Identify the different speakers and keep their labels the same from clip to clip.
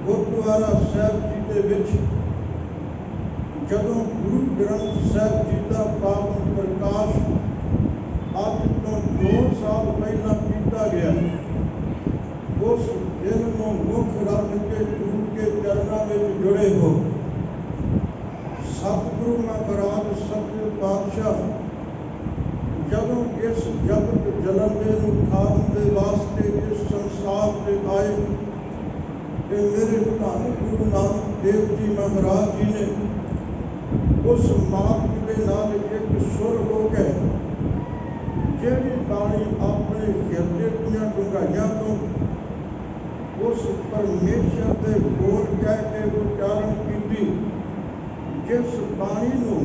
Speaker 1: ਗੁਰਦੁਆਰਾ ਸਾਹਿਬ ਜੀ ਦੇ ਵਿੱਚ ਜਦੋਂ ਗੁਰੂ ਗ੍ਰੰਥ ਸਾਹਿਬ ਜੀ ਦਾ ਪਾਵਨ ਪ੍ਰਕਾਸ਼ ਅੱਜ ਤੋਂ 2 ਸਾਲ ਪਹਿਲਾਂ ਕੀਤਾ ਗਿਆ, ਉਸ ਦਿਨ ਨੂੰ ਮੁੱਖ ਰੱਖ ਕੇ ਗੁਰੂ ਕੇ ਚਰਨਾਂ ਵਿੱਚ ਜੁੜੇ ਹੋ। ਸਤਿਗੁਰੂ ਮਹਾਰਾਜ ਸੱਚੇ ਪਾਤਸ਼ਾਹ ਜਦੋਂ ਇਸ ਜਗਤ ਜਲੰਦੇ ਨੂੰ ਖਾਣ ਦੇ ਵਾਸਤੇ ਇਸ ਸੰਸਾਰ ਤੇ ਆਏ ਤੇ ਮੇਰੇ ਧੰਨ ਗੁਰੂ ਨਾਨਕ ਦੇਵ ਜੀ ਮਹਾਰਾਜ ਜੀ ਨੇ ਉਸ ਮਾਰਗ ਦੇ ਨਾਲ ਇੱਕ ਸੁਰ ਹੋ ਕੇ ਜਿਹੜੀ ਬਾਣੀ ਆਪਣੇ ਹਿਰਦੇ ਦੀਆਂ ਡੂੰਘਾਈਆਂ ਤੋਂ ਉਸ ਪਰਮੇਸ਼ਰ ਦੇ ਬੋਲ ਕਹਿ ਕੇ ਉਚਾਰਨ ਕੀਤੀ, ਜਿਸ ਬਾਣੀ ਨੂੰ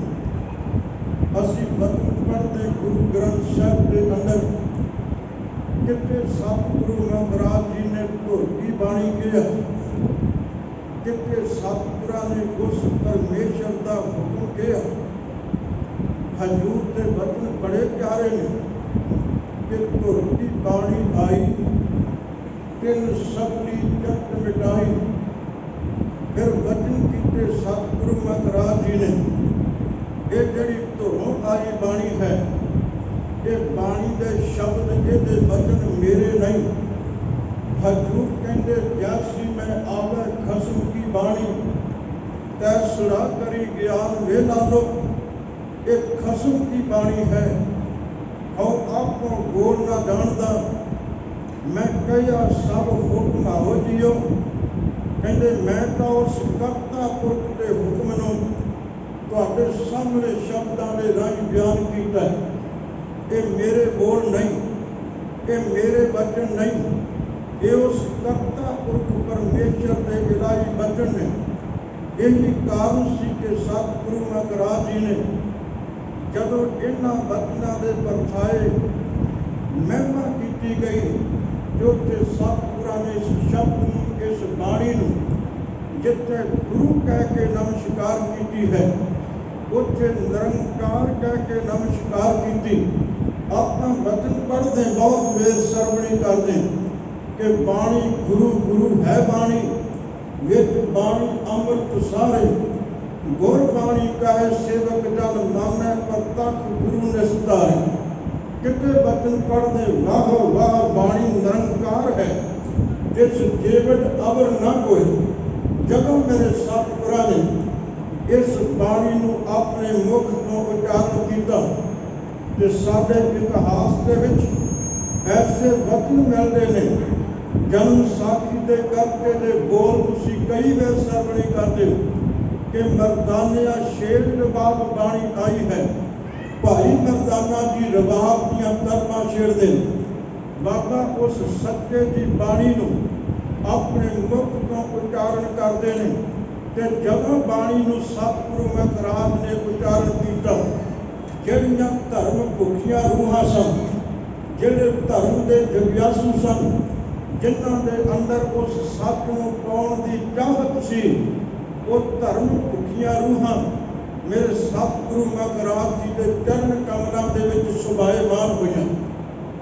Speaker 1: ਅਸੀਂ ਬਚਨ ਪੜ੍ਹਦੇ ਗੁਰੂ ਗ੍ਰੰਥ ਸਾਹਿਬ ਦੇ ਅੰਦਰ ਕਿਤੇ ਸਤਿਗੁਰੂ ਮਹਾਰਾਜ ਜੀ ਨੇ ਧੋਤੀ ਬਾਣੀ ਕਿਹਾ, ਕਿਤੇ ਸਤਿਗੁਰਾਂ ਨੇ ਉਸ ਪਰਮੇਸ਼ਰ ਦਾ ਹੁਕਮ ਕਿਹਾ। ਹਜ਼ੂਰ ਦੇ ਬਚਨ ਬੜੇ ਪਿਆਰੇ ਨੇ ਕਿ ਧੋਤੀ ਬਾਣੀ ਆਈ, ਤਿੰਨ ਸਭਨੀ ਜਗਤ ਮਿਟਾਈ। ਫਿਰ ਬਚਨ ਕੀਤੇ ਸਤਿਗੁਰੂ ਮਹਾਰਾਜ ਜੀ ਨੇ, ਇਹ ਜਿਹੜੀ ਧੁਰੋਂ ਆਈ ਬਾਣੀ ਹੈ, ਇਹ ਬਾਣੀ ਦੇ ਸ਼ਬਦ, ਇਹਦੇ ਬਚਨ ਮੇਰੇ ਨਹੀਂ। ਹਜ਼ੂਰ ਕਹਿੰਦੇ ਜੈਸੀ ਮੈਂ ਆਵੇ ਖਸਮ ਕੀ ਬਾਣੀ ਤੈ ਸੁਣਾ ਕਰੀ ਗਿਆਨ ਵੇ ਲਾਲੋ। ਇਹ ਖਸਮ ਕੀ ਬਾਣੀ ਹੈ, ਹਉ ਆਪੋ ਗੋਲ ਨਾ ਜਾਣਦਾ, ਮੈਂ ਕਹਿਆ ਸਭ ਹੁਕਮ ਆਵੋ ਜੀਓ। ਕਹਿੰਦੇ ਮੈਂ ਤਾਂ ਉਸ ਕਰਤਾ ਪੁਰਖ ਦੇ ਹੁਕਮ ਨੂੰ ਤੁਹਾਡੇ ਸਾਹਮਣੇ ਸ਼ਬਦਾਂ ਦੇ ਰਾਹੀਂ ਬਿਆਨ ਕੀਤਾ। ਇਹ ਮੇਰੇ ਬੋਲ ਨਹੀਂ, ਇਹ ਮੇਰੇ ਬਚਨ ਨਹੀਂ, ਇਹ ਉਸ ਕਰਤਾ ਪੁਰਖ ਪਰਮੇਸ਼ਰ ਦੇ ਇਲਾਹੀ ਬਚਨ ਨੇ। ਇਹੀ ਕਾਰਨ ਸੀ ਕਿ ਸਤਿਗੁਰੂ ਮਹਾਰਾਜ ਜੀ ਨੇ ਜਦੋਂ ਇਹਨਾਂ ਬਚਨਾਂ ਦੇ ਪਰਛਾਏ ਮਹਿਮਾ ਕੀਤੀ ਗਈ, ਜੋ ਕਿ ਸਤਿਗੁਰਾਂ ਨੇ ਇਸ ਸ਼ਬਦ ਨੂੰ, ਇਸ ਬਾਣੀ ਨੂੰ ਜਿੱਥੇ ਗੁਰੂ ਕਹਿ ਕੇ ਨਮਸਕਾਰ ਕੀਤੀ ਹੈ, ਉੱਥੇ ਨਿਰੰਕਾਰ ਕਹਿ ਕੇ ਨਮਸਕਾਰ ਕੀਤੀ। ਆਪਾਂ ਬਚਨ ਪੜ੍ਹਦੇ ਬਹੁਤ ਵੇਰ ਸਰਵਣੀ ਕਰਦੇ ਕਿ ਬਾਣੀ ਗੁਰੂ ਗੁਰੂ ਹੈ ਬਾਣੀ, ਵਿੱਚ ਬਾਣੀ ਅੰਮ੍ਰਿਤ ਸਾਰੇ। ਗੁਰ ਬਾਣੀ ਕਹੇ ਸੇਵਕ ਜਨ ਨਾਮੈ ਪ੍ਰਤੱਖ ਗੁਰੂ ਨਿਸਤਾਰੇ। ਕਿਤੇ ਬਚਨ ਪੜ੍ਹਦੇ ਵਾਹ ਵਾਹ ਬਾਣੀ ਨਿਰੰਕਾਰ ਹੈ, ਜਿਸ ਜੀਵਨ ਅਵਰ ਨਾ ਕੋਈ। ਜਦੋਂ ਮੇਰੇ ਸਤਿਗੁਰਾਂ ਨੇ ਇਸ ਬਾਣੀ ਨੂੰ ਆਪਣੇ ਮੁਖ ਤੋਂ ਉਚਾਰਨ ਕੀਤਾ ਤੇ ਸਾਡੇ ਇਤਿਹਾਸ ਦੇ ਵਿੱਚ ਐਸੇ ਵਚਨ ਮਿਲਦੇ ਨੇ, ਜਨਮ ਸਾਖੀ ਦੇ ਕਰਤੇ ਦੇ ਬੋਲ ਤੁਸੀਂ ਕਈ ਵਾਰ ਸਰਵਣੀ ਕਰਦੇ ਹੋ ਕਿ ਮਰਦਾਨਿਆ ਸ਼ੇਰ ਰਬਾਬ ਬਾਣੀ ਆਈ ਹੈ। ਭਾਈ ਮਰਦਾਨਾ ਜੀ ਰਬਾਬ ਦੀਆਂ ਤਰਮਾਂ ਛੇੜਦੇ ਨੇ। ਬਾਬਾ ਉਸ ਸੱਚੇ ਦੀ ਬਾਣੀ ਨੂੰ ਆਪਣੇ ਮੁਖ ਤੋਂ ਉਚਾਰਨ ਕਰਦੇ ਨੇ ਤੇ ਜਦੋਂ ਬਾਣੀ ਨੂੰ ਸਤਿਗੁਰੂ ਮਹਾਰਾਜ ਨੇ ਉਚਾਰਨ ਕੀਤਾ, ਜਿਹੜੀਆਂ ਧਰਮ ਭੁੱਖੀਆਂ ਰੂਹਾਂ ਸਨ, ਜਿਹੜੇ ਧਰਮ ਦੇ ਜਗਿਆਸੂ ਸਨ, ਜਿਨ੍ਹਾਂ ਦੇ ਅੰਦਰ ਉਸ ਸੱਚ ਨੂੰ ਪਾਉਣ ਦੀ ਚਾਹਤ ਸੀ, ਉਹ ਧਰਮ ਭੁੱਖੀਆਂ ਰੂਹਾਂ ਮੇਰੇ ਸਤਿਗੁਰੂ ਮਹਾਰਾਜ ਜੀ ਦੇ ਚਰਨ ਕਮਲਾਂ ਦੇ ਵਿੱਚ ਸੁਭਾਏਮਾਨ ਹੋਈਆਂ।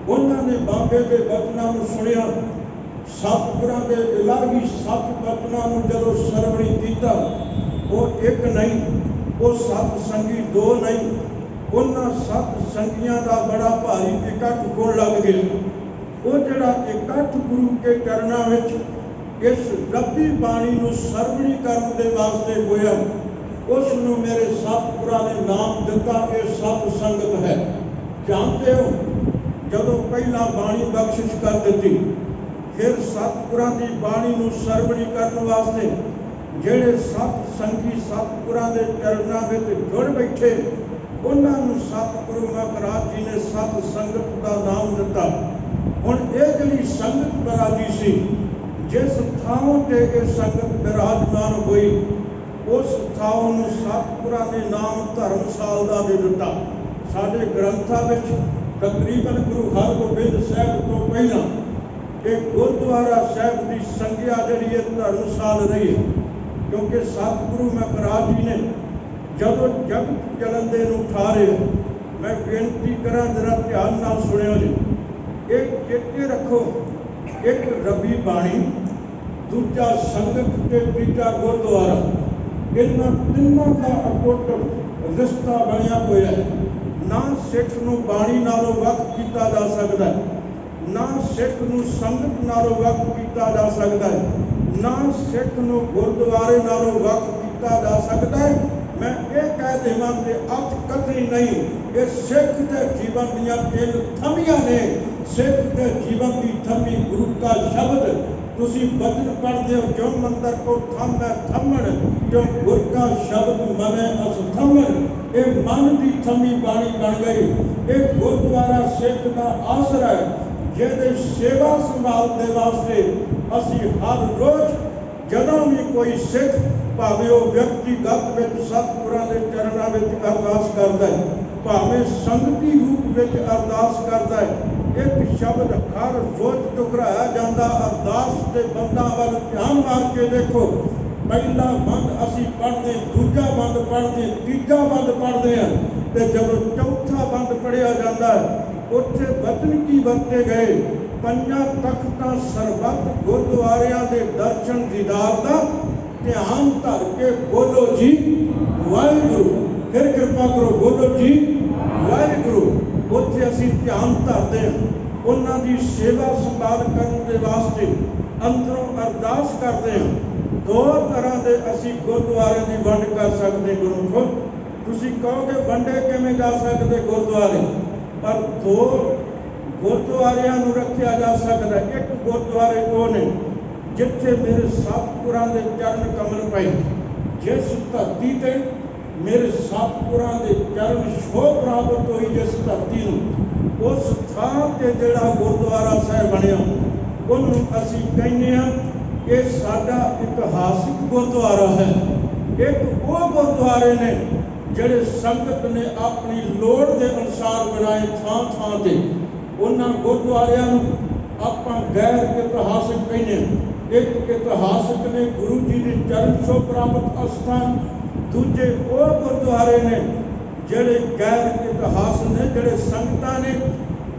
Speaker 1: ਉਹਨਾਂ ਨੇ ਬਾਬੇ ਦੇ ਬਚਨਾਂ ਨੂੰ ਸੁਣਿਆ, ਸਤਿਗੁਰਾਂ ਦੇ ਇਲਾਹੀ ਸੱਚ ਬਚਨਾਂ ਨੂੰ ਜਦੋਂ ਸਰਵਣੀ ਕੀਤਾ, ਉਹ ਇੱਕ ਨਹੀਂ, ਉਹ ਸੱਤ ਸੰਗੀ ਦੋ ਨਹੀਂ, ਉਹਨਾਂ ਸੱਤ ਸੰਗੀਆਂ ਦਾ ਬੜਾ ਭਾਰੀ ਇਕੱਠ ਹੋਣ ਲੱਗ ਗਿਆ। ਉਹ ਜਿਹੜਾ ਇਕੱਠ ਗੁਰੂ ਕੇ ਚਰਨਾਂ ਵਿੱਚ ਇਸ ਰੱਬੀ ਬਾਣੀ ਨੂੰ ਸਰਵਣੀ ਕਰਨ ਦੇ ਵਾਸਤੇ ਹੋਇਆ, ਉਸ ਨੂੰ ਮੇਰੇ ਸਤਿਗੁਰਾਂ ਨੇ ਨਾਮ ਦਿੱਤਾ, ਇਹ ਸਤ ਸੰਗਤ ਹੈ। ਜਾਣਦੇ ਹੋ, ਜਦੋਂ ਪਹਿਲਾਂ ਬਾਣੀ ਬਖਸ਼ਿਸ਼ ਕਰ ਦਿੱਤੀ, ਫਿਰ ਸਤਿਗੁਰਾਂ ਦੀ ਬਾਣੀ ਨੂੰ ਸਰਵਣੀ ਕਰਨ ਵਾਸਤੇ ਜਿਹੜੇ ਸਤ ਸੰਗੀ ਸਤਿਗੁਰਾਂ ਦੇ ਚਰਨਾਂ ਵਿੱਚ ਜੁੜ ਬੈਠੇ, ਉਹਨਾਂ ਨੂੰ ਸਤਿਗੁਰੂ ਮਹਾਰਾਜ ਜੀ ਨੇ ਸਤ ਸੰਗਤ ਦਾ ਨਾਮ ਦਿੱਤਾ। ਹੁਣ ਇਹ ਜਿਹੜੀ ਸੰਗਤ ਬਿਰਾਜੀ ਸੀ, ਜਿਸ ਥਾਂ ਤੇ ਇਹ ਸੰਗਤ ਬਿਰਾਜਮਾਨ ਹੋਈ, ਉਸ ਥਾਂ ਨੂੰ ਸਤਿਗੁਰਾਂ ਨੇ ਨਾਮ ਧਰਮਸਾਲ ਦਾ ਦੇ ਦਿੱਤਾ। ਸਾਡੇ ਗ੍ਰੰਥਾਂ ਵਿੱਚ ਤਕਰੀਬਨ ਗੁਰੂ ਹਰਗੋਬਿੰਦ ਸਾਹਿਬ ਤੋਂ ਪਹਿਲਾਂ ਇਹ ਗੁਰਦੁਆਰਾ ਸਾਹਿਬ ਦੀ ਸੰਗਿਆ ਜਿਹੜੀ ਹੈ ਧਰਮਸਾਲ ਰਹੀ ਹੈ, ਕਿਉਂਕਿ ਸਤਿਗੁਰੂ ਮਹਾਰਾਜ ਜੀ ਨੇ ਜਦੋਂ ਜਗਤ ਜਲੰਦੇ ਨੂੰ ਠਾਰੇ, ਮੈਂ ਬੇਨਤੀ ਕਰਾਂ ਜਰਾ ਧਿਆਨ ਨਾਲ ਸੁਣਿਓ ਜੀ, ਇਹ ਚੇਤੇ ਰੱਖੋ, ਇੱਕ ਰੱਬੀ ਬਾਣੀ, ਦੂਜਾ ਸੰਗਤ ਤੇ ਤੀਜਾ ਗੁਰਦੁਆਰਾ। इन्हां तिन्हां दा अटुੱਟ रिश्ता बनिया होया है। ना सिख नूं बाणी नालों वख कीता जा सकदा है, ना सिख नूं संगत नालों वख कीता जा सकदा है, ना सिख नूं गुरुद्वारे नालों वख कीता जा सकदा है। मैं ये कह देवां कि अत कतई नहीं, ये सिख के जीवन दीयां तीन थमियां ने। सिख के जीवन की थमी गुरु का शब्द। तुसी बचन पढ़ते हो, जो मंदिर को थम है थमन, जो गुर का शब्द मने अस थमन। ये मन की थमी बाणी बन गई। ये गुरुद्वारा सिख का आसरा है, जिहदे सेवा संभाल दे वास्ते असी हर रोज जदों भी कोई सिख भावें वो व्यक्तिगत विच सतगुरां दे चरणां विच अरदास करदा है, भावें संगती रूप विच अरदास करदा है, एक शब्द हर रोज टुकराया जाता। अरदास के बंदा वाल ध्यान मार के देखो, पहला बंद असी पढ़ते, दूजा बंद पढ़ते, तीजा बंद पढ़ते हैं, तो जब चौथा बंद पढ़िया जाता है उत्थे वचन की वरते गए, पंजां तख्तां सरबत गुरुद्वारियां दे दर्शन दीदार दा ध्यान धर के बोलो जी वाहिगुरू। फिर कृपा करो बोलो जी वाहिगुरू। उत्थे असी ध्यान धरते हैं, उन्हां दी सेवा संभाल करने के वास्ते अंदरों अरदास करते हैं। दो तरह के असी गुरुद्वारे की वंड कर सकते। गुरु तुसी कहोगे वंडे किवें जा सकते गुरुद्वारे, पर दो गुरुद्वारियां नूं रखिया जा सकता। एक गुरुद्वारे वो ने जिथे मेरे सतगुरां दे चरण कमल पए, जिस धरती ते मेरे सतगुरां दे चरण शोभ प्राप्त हुई, जिस धरती नूं उस थां ते जिहड़ा गुरुद्वारा साहिब बनिया उहनूं असीं कहने आ कि साडा इतिहासिक गुरुद्वारा है। एक वो गुरुद्वारे ने जिहड़े संगत ने अपनी लोड़ के अनुसार बनाए थां थां ते। उन्हां गुरुद्वारियां नूं आपां गैर इतिहासिक कहने। एक इतिहासिक ने गुरु जी के चरण शोभ प्राप्त अस्थान, दूजे वो गुरुद्वारे ने जिहड़े गैर इतिहास ने, जिहड़े संगतां ने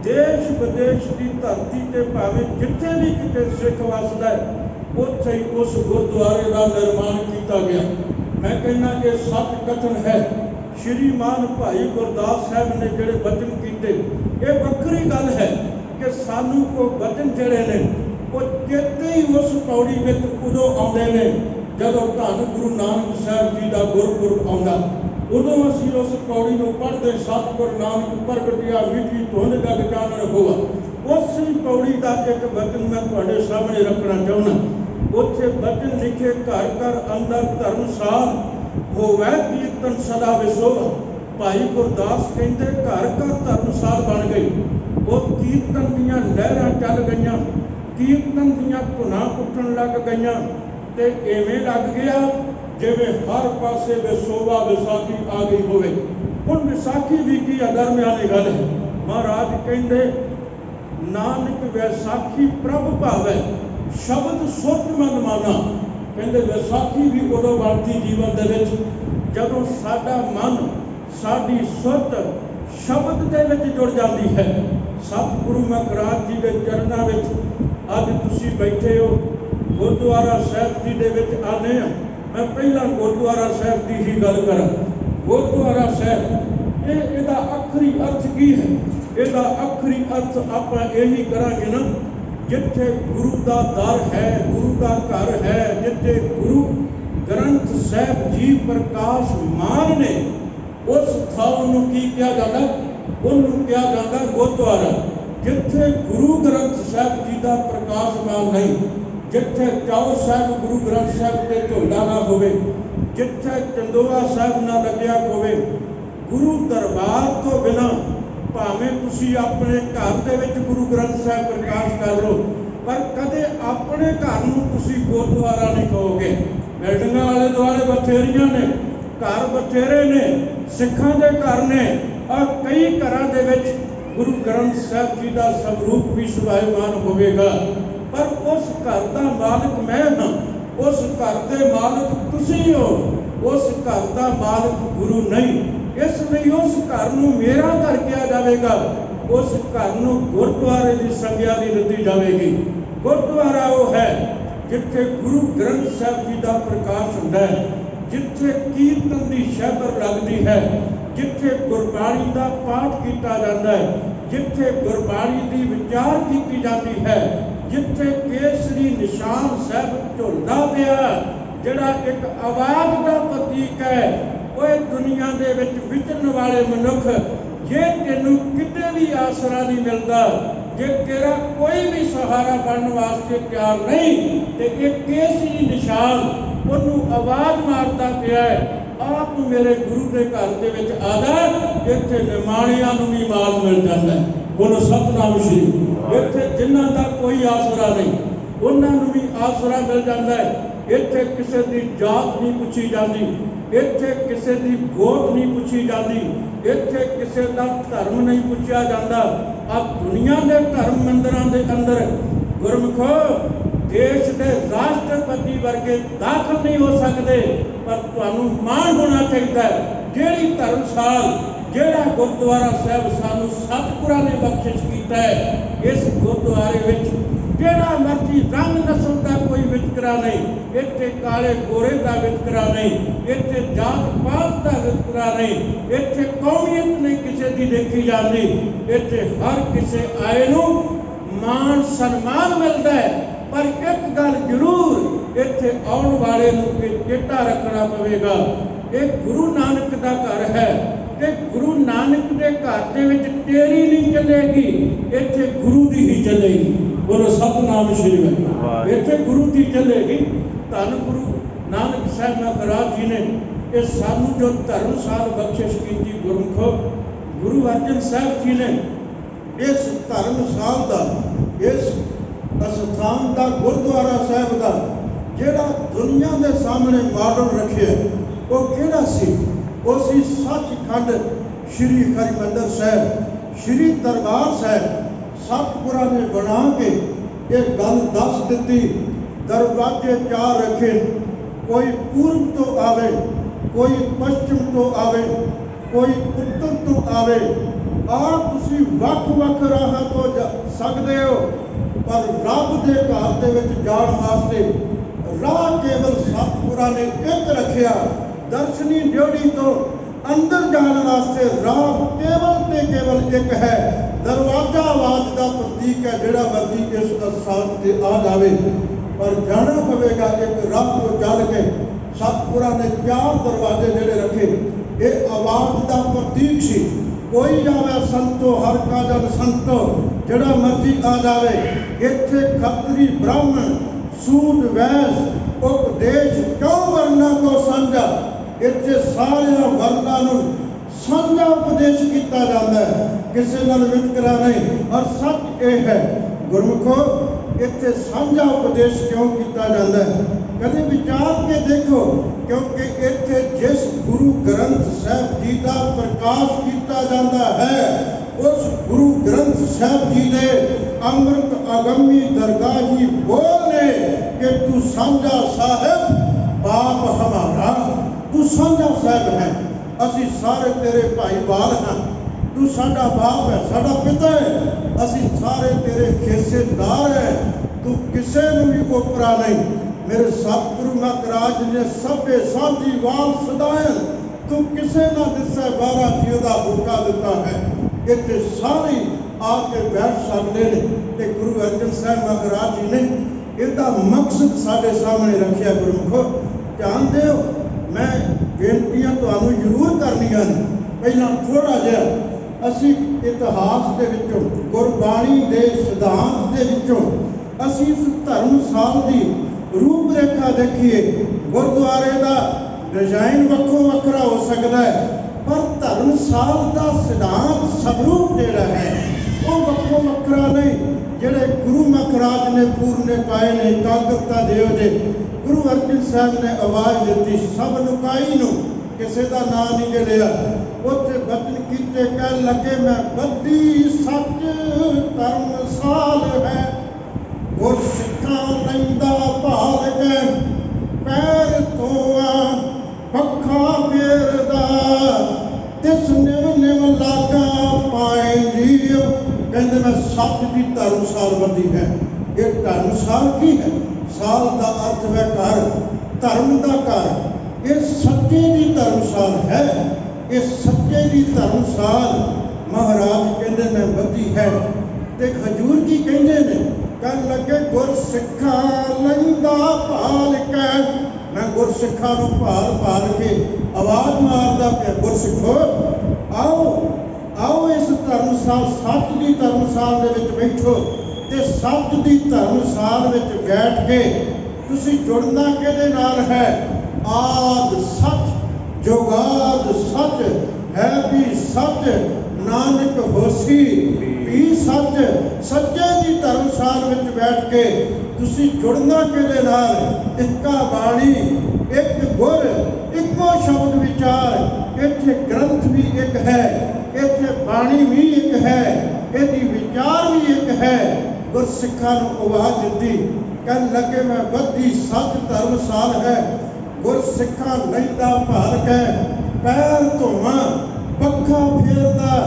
Speaker 1: देश विदेश की धरती ते भावें जिथे भी किते सिख वसदा है उत्थे ही उस गुरुद्वारे का निर्माण किया गया। मैं कहना कि सच कथन है। श्रीमान भाई गुरदास साहब ने जिहड़े वचन कीते, ये वक्री गल है कि सानू को वचन जिहड़े ने वो चेते ही उस पौड़ी में उदों आउंदे ने जदों धन गुरु नानक साहब जी का गुरपुरब आउंदा। उदों असीं उस पौड़ी को पढ़ते, सतगुरु नानक प्रगटिया मिठी धुंध जग चानण होआ। उस पौड़ी का एक वचन मैं तुहाडे सामने रखना चाहुंदा। उत्थे वचन लिखे, घर घर अंदर धर्मसाल होवै कीर्तन सदा विसोभा। भाई गुरदास कहते घर घर धर्मसाल बन गई। वो कीर्तन दीयां लहरां चल गईयां, कीर्तन दीयां धुनां उठन लग गईयां, ते इवें लग गया जिवें हर पासे विसोभा विसाखी आ गई होवे। हुण विसाखी भी की दरम्यानी गल है। महाराज कहते नानक वैसाखी प्रभ भावै शब्द सुरत मन माना। कहते वैसाखी भी उदों बनती जीवन दे विच जदों साडा मन साडी सुरत शब्द दे विच जुड़ जाती है। सतगुरु महाराज जी के चरणों में अज तुसीं बैठे हो, गुरुद्वारा साहिब जी दे विच आने आ। मैं पहला गुरुद्वारा साहिब की ही गल करा। गुरुद्वारा साहिब इहदा आखिरी अर्थ की है? इहदा आखिरी अर्थ आपां यही करांगे ना, जिथे गुरु का दर है, गुरु का घर है, जिथे गुरु ग्रंथ साहिब जी प्रकाशमान ने, उस थां नूं की कहा जाता? उन्होंने कहा जाता गुरुद्वारा। जिथे गुरु ग्रंथ साहिब जी का प्रकाशमान नहीं, जिथे चौर साहिब गुरु ग्रंथ साहिब के झोला ना होवे, जिथे चंदोआ साहिब ना लग्या होवे, गुरु दरबार तो बिना भावें तुसीं अपने घर दे विच गुरु ग्रंथ साहिब प्रकाश कर लो, पर कदे अपने घर नूं तुसीं गुरुद्वारा नहीं कहोगे। बिल्डिंगां आले दुआले बथेरियां ने, घर बथेरे ने, सिखां दे घर ने, और कई घरां दे विच गुरु ग्रंथ साहिब जी का स्वरूप भी सुभायमान होवेगा, पर उस घर का मालिक मैं हाँ, उस घर के मालिक तुसीं हो, उस घर का मालिक गुरु नहीं। इसलिए उस घर नूं मेरा घर किया जाएगा, उस घर नूं गुरुद्वारे की संज्ञा नहीं दी जाएगी। गुरुद्वारा वो है जिथे गुरु ग्रंथ साहिब जी का प्रकाश होता है, जिथे कीर्तन की शहबर लगती है, जिथे गुरबाणी का पाठ किया जाता है, जिथे गुरबाणी की विचार की जाती है, जिथे केसरी निशान साहब झुलदा पिया जिहड़ा एक आवाज़ का प्रतीक है। ओए दुनिया दे विच विचरण वाले मनुख, जे तेनू किते भी आसरा नहीं मिलता, जे तेरा कोई भी सहारा बनने वास्ते तैयार नहीं, तो एक केसरी निशान उन्होंने आवाज़ मारता पिया है, आप मेरे गुरु के घर दे विच आ जा, इत्थे निमाणियां नूं भी माल मिल जाता है। बोलो सतनाम श्री। इत्थे जिन्हां दा कोई आसरा नहीं, उन्होंने भी आसरा मिल जाता है। इत्थे किसी की जात नहीं पूछी जाती, इत्थे किसी की गोत नहीं पूछी जाती, इत्थे किसी का धर्म नहीं पूछा जाता। अब दुनिया के धर्म मंदिरों के अंदर गुरमुखो देश के राष्ट्रपति वर्गे दाखिल नहीं हो सकते, पर तुहानू मान होना चाहिए जिहड़ी धर्मशाल जिहड़ा गुरुद्वारा साहब सानू सतपुरा ने बख्शिश किया है। इस गुरुद्वारे विच जिहड़ा मर्जी रंग नस्ल का कोई वितकरा नहीं, इत्थे काले गोरे का वितकरा नहीं, इत्थे जात पात का वितकरा नहीं, इत्थे कौमीयत नहीं किसी की देखी जाती, इत्थे हर किसी आए नूं मान सन्मान मिलता है। पर एक गल जरूर इत्थे आउण वाले नूं चेता रखना पवेगा, ये गुरु नानक का घर है, कि गुरु नानक के घर दे विच तेरी नहीं चलेगी, इत्थे गुरु की ही चलेगी। बोलो सतनाम श्री। इत्थे गुरु की चलेगी। धन गुरु नानक साहब महाराज जी ने ये सानू जो धर्मशाल बख्शिश की गुरमुखो, गुरु अर्जन साहब जी ने इस धर्मशाल का, इस अस्थान का, गुरुद्वारा साहब का जिहड़ा दुनिया के सामने मॉडल रखे, वो किहड़ा सी? वो सी सचखंड श्री हरिमंदिर साहब, श्री दरबार साहब सतपुरा ने बना के एक गल दस दी, दरवाजे चार रखे, कोई पूर्व तो आवे, कोई पश्चिम तो आवे, कोई उत्तर तो आवे। आप तुसी वख-वख राह तो जा सकते हो, पर रब के घर दे विच जाण वास्ते राह केवल सतपुरा ने एक रखिया। दर्शनी ड्योढ़ी तो अंदर जाने वास्ते राह केवल ते केवल एक है। दरवाजा आवाज का प्रतीक है, जिहड़ा मर्जी इस स्थान से आ जाए, पर जाना पवेगा एक राह को चल के। सतपुरा ने चार दरवाजे जिहड़े रखे, ये आवाज का प्रतीक सी। कोई जावे संतो, हर का जन संतो, जिहड़ा मर्जी आ जाए। इत्थे खतरी ब्राह्मण सूद वैस उपदेश क्यों वर्णा को समझा, इत्थे सारे वर्णा नूं साझा उपदेश किया जाता है, किसी नाल वितकरा नहीं। और सच यह है गुरमुखो, इत्थे साझा उपदेश क्यों किया जाता है? कदे विचार के देखो, क्योंकि इत्थे जिस गुरु ग्रंथ साहब जी का प्रकाश किया जाता है, उस गुरु ग्रंथ साहब जी ने अमृत अगमी दरगाह जी बोले कि तू साझा साहिब बाप हमारा, तू साझा साहिब है, असी सारे तेरे भाईवाल हैं, तू साडा बाप है, साडा पिता है, असी सारे तेरे हिस्सेदार हैं, तू किसी नूं भी ओपरा नहीं। मेरे सतगुरु महाराज ने सबे साधी वाल सदायन, तू किसे ना दिसे बारा जी का हुक्का दिता है। इत्थे सारे आके बैठ सकते हैं कि गुरु अर्जन साहब महाराज जी ने इसका मकसद साढ़े सामने रखा। गुरमुखो ध्यान दो, मैं बेनतियां तुहानू जरूर करनियां ने। पहला थोड़ा जिहा असी इतिहास के विचों, गुरबाणी के सिद्धांत के विचों असी इस धर्मशाल की रूपरेखा देखिए। गुरुद्वारे का डिजाइन वक्रो वक्रा हो सकता है, पर धर्मशाल का सिद्धांत स्वरूप जिहड़ा है वो वक्रो वक्रा नहीं। जिहड़े गुरु महाराज ने पूरने पाए ने, एकाग्रता देव जे गुरु अर्जन साहब ने आवाज़ दी, सब लुकाई नूं किसी का नाम नहीं जे लिया। उत्थे बचन कीते, कह लगे मैं बद्धी सच धर्मशाल है, गुर सिखा लैंदा भाल के पैर तो पखा फेरदा, तिस निव निव लागा पाए जीव। कहते मैं सच की धर्मशाल बंदी है। ये धर्मशाल की है? साल का अर्थ है घर, धर्म का घर। ये सच्चे की धर्मशाल है। ये सच्चे की धर्मशाल महाराज कहते ने बधी है। ते हजूर जी कहते ने कह लगे गुर सिखा लंदा भाल के। मैं गुर सिखा नूं भाल भाल के आवाज़ मारदा पिया, गुर सिखो आओ आओ इस धर्मशाल सच की धर्मशाल दे विच बैठो ते सच की धर्मशाल विच बैठ के तुसीं जुड़ना किहदे नाल है। आद सच जुगाद सच है भी सच नानक होसी भी सच। सच्चे की धर्मशाल विच बैठ के तुसीं जुड़ना किहदे नाल। इक्का बाणी एक गुर इक्को शब्द विचार। इत्थे ग्रंथ भी एक है, इत्थे बाणी भी एक है, इहदी विचार भी एक है। गुर सिखां नूं आवाज़ दित्ती कहन लगे मैं बधी सच धर्मशाल है। गुर सिखा लैंदा भाल के पैर धोवां पक्खा फेरदा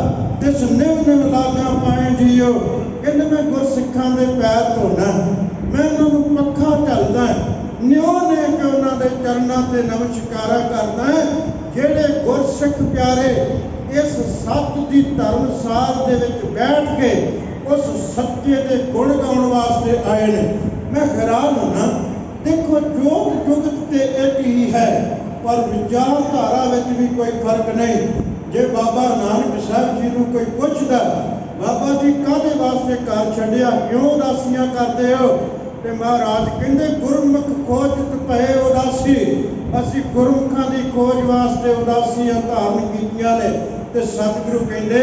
Speaker 1: तिस निव निव लागा पाए जियो। कहंदे मैं गुर सिखां दे पैर धोना, मैं उन्हां नूं पक्खा झलदा, न्यों ने के उन्हां दे चरनां ते नमस्कारा करदा। ਜਿਹੜੇ ਗੁਰਸਿੱਖ ਪਿਆਰੇ इस सच की धर्मशाल दे विच बैठ के उस सच्चे दे गुण गाउण वास्ते आए ने। मैं हैरान होना, देखो जोत जुगत ते एक ही है पर विचारधारा विच भी कोई फर्क नहीं। जे बाबा नानक साहब जी नूं कोई पुछदा बाबा जी काहदे वास्ते घर छड्डिया, क्यों उदासियां करदे हो, ते महाराज कहंदे गुरमुख खोजत पए उदासी। असीं गुरमुखां दी खोज वास्ते उदासियां धारण कीतियां ने। ते सतगुरु कहंदे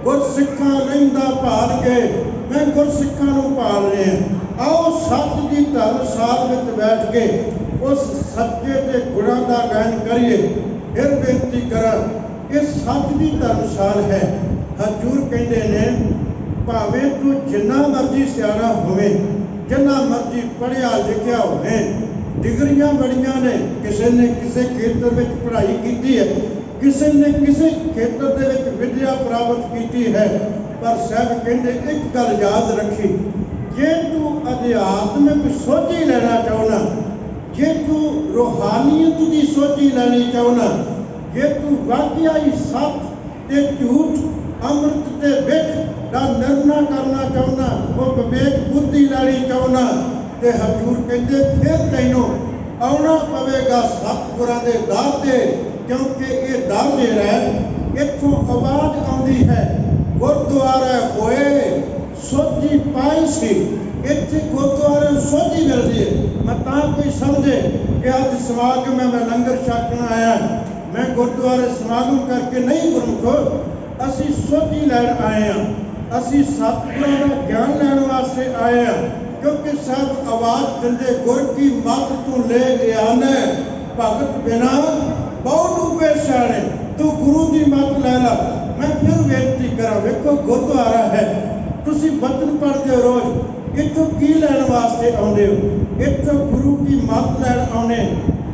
Speaker 1: गुरसिखां लैंदा भाल के, मैं गुरसिखां नूं भाल रहा। आओ सच की धर्मशाल विच बैठ के उस सच्चे ते गुणां दा गायन करिए। फिर बेनती करा, ये सच की धर्मशाल है। हजूर कहंदे ने भावें तू जिन्ना मर्जी सियाणा होवे, जिन्ना मर्जी पढ़िया लिखिया होवे, डिग्रियां बड़ियां ने, किसी ने किसी खेतर में पढ़ाई की है, किसी ने किसी खेतर दे विच विद्या प्राप्त की है, पर साहब कहंदे एक गल याद रखी, जे तू अध्यात्मिक सोझी लेना चाहना, जे तू रूहानीयत की सोझी लेनी चाहना, जे तू वाकई ही सच ते झूठ, अमृत ते विख का निर्णय करना चाहना, वो विवेक बुद्धि लेनी चाहना, ते हजूर कहते फिर तैनों आना पवेगा सतगुरां दे दर ते। क्योंकि ये दर जेड़ा है इत्थों आवाज़ आउंदी है, गुरुद्वारा होए सोझी पाई सी। इत्थे गुरुद्वारे सोझी मिलदी है। मैं तां कोई समझे कि अज समागम में मैं लंगर छकण आया, मैं गुरुद्वारे समागम करके नहीं गुरमुखो, असीं सोझी लैण आए हैं, असीं सतगुरां दा ज्ञान लैण वास्ते आए हैं। क्योंकि सब आवाज़ दिंदे गुर की मत तू ले आने, भगत बिना बहुत डूबे सियाणे, तू गुरु की मत लै ला। मैं फिर बेनती करा, वेखो गुरुद्वारा है, तुसीं बचन पढ़ते हो रोज, इत्थों की लैण वास्ते आउंदे हो, इत्थों गुरु की मत लैण आउने,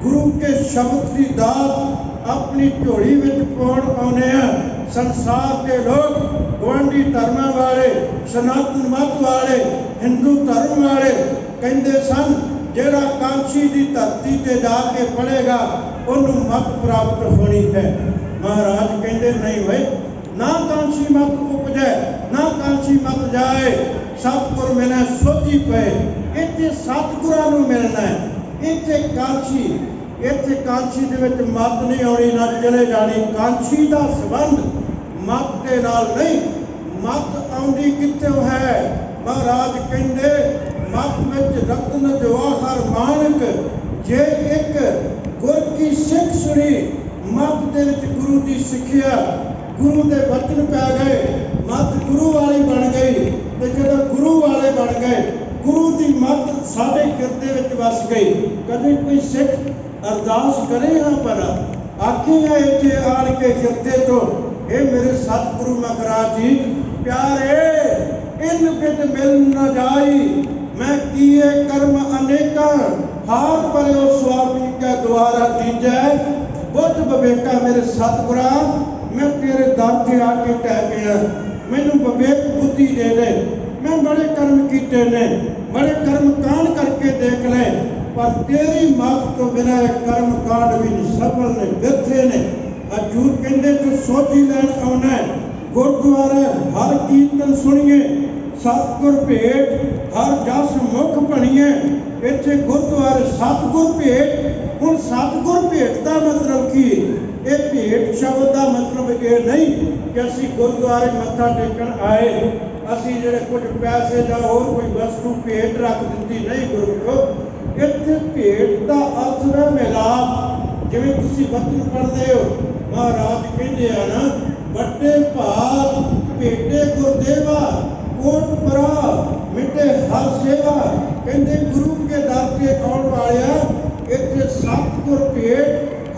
Speaker 1: गुरु के शब्द की दात अपनी झोली विच पाउण आउने हैं। संसार के लोग गुआढ़ी धर्मां वाले, सनातन मत वाले, हिंदू धर्म वाले कहते सन जेड़ा कांची की धरती ते जाके पढ़ेगा उन्होंने मत प्राप्त होनी है। महाराज कहते नहीं भाई, ना कांची मत उपजे, ना कांची मत जाए, सतगुर मिले सोझी पे। इत्थे सतगुरां नूं मिलना है, इत्थे कांची दे विच मत नहीं आउणी, ना चले जानी। कांची दा संबंध मत के नाल नहीं, मत आउंदी कित्थों है। महाराज कहंदे मत विच रत्न जवाहर मानक, जे एक गुर की सिख सुनी, मत दे विच गुरु की सिक्ख्या, गुरु के वचन पै गए, मत गुरु वाली बन गई। ते जदों गुरु वाले बन गए, गुरु की मत साडे किरते विच वस गई। कदे कोई सिख अरदास करे हाँ पर आखेगा इत्थे आण के किरते तो, हे मेरे सतगुरु महाराज जी प्यारे, इन बिद मिल न जाई, मैं किए कर्म अनेका, हार परो स्वामी का द्वारा दीजै। बुद्ध विवेका मेरे सतगुरा, मैं तेरे दर से आके टह गया, मैनू विवेक बुद्धि दे दे। मैं बड़े कर्म किए ने, बड़े कर्म कांड करके देख ले, पर तेरी मत तो बिना कर्म कांड भी सफल ने व्यर्थे ने। हजूर कहते तू सोची लैन आना है गुरुद्वारा हर कीर्तन सुनिए सतगुर भेट हर जस मुख बनीए। इत्थे गुरुद्वारे सतगुर भेट। हुण सतगुर भेट का मतलब की ये भेट शब्द का मतलब ये नहीं कि असी गुरुद्वारे मत्था टेकन आए असी जिहड़े कुछ पैसे या होर कोई वस्तु भेट रख दी नहीं। गुरु इत्थे भेट का अर्थ है मिलाप। जिवें तुसीं वचन पढ़दे हो महाराज कहते हैं ना बड़े भाग भेटे गुरदेवा कोट परा मिटे हर सेवा। कहते गुरु के दर से आने वाले इत्थे सतगुर भेट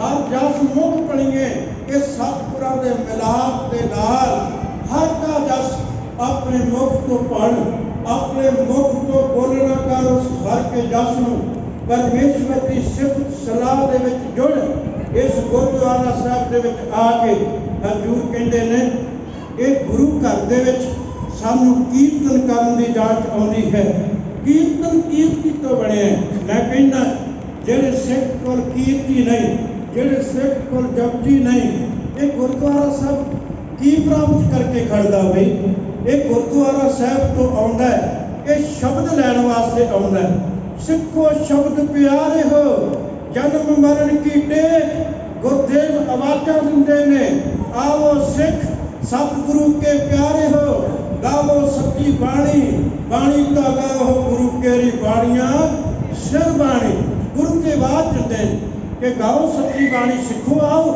Speaker 1: हर जस मुख बनीए। इस सतगुरां दे मिलाप के नाल हर का जस अपने मुख तो पढ़ अपने मुख तो बोलना कर उस हर के जस नूं परमेश्वर की सिफत सलाह दे विच जुड़। इस गुरुद्वारा साहब दे विच आके हजूर कहते ने एक गुरु घर दे विच सानू कीर्तन करन दी जांच आउंदी है। कीर्तन कीर्ति तो बने मैं कहना जेड़े सिख कोल कीर्ति नहीं जेड़े सिख कोल जपजी नहीं ये गुरुद्वारा साहब की प्राप्त करके खड़दा बई। ये गुरुद्वारा साहब तो आउंदा है ये शब्द लैण वास्ते आउंदा है। सिखो शब्द प्यारे हो जन्म मरण की टेक गुरुदेव आवाजा दिंदे ने आओ सिख सतगुरु के प्यारे हो गावो सच्ची बाणी बाणी का गाओ गुरु केरी बाणियां सिर बाणी। गुरु के आवाज दिंदे कि गाओ सच्ची बाणी सिखो आओ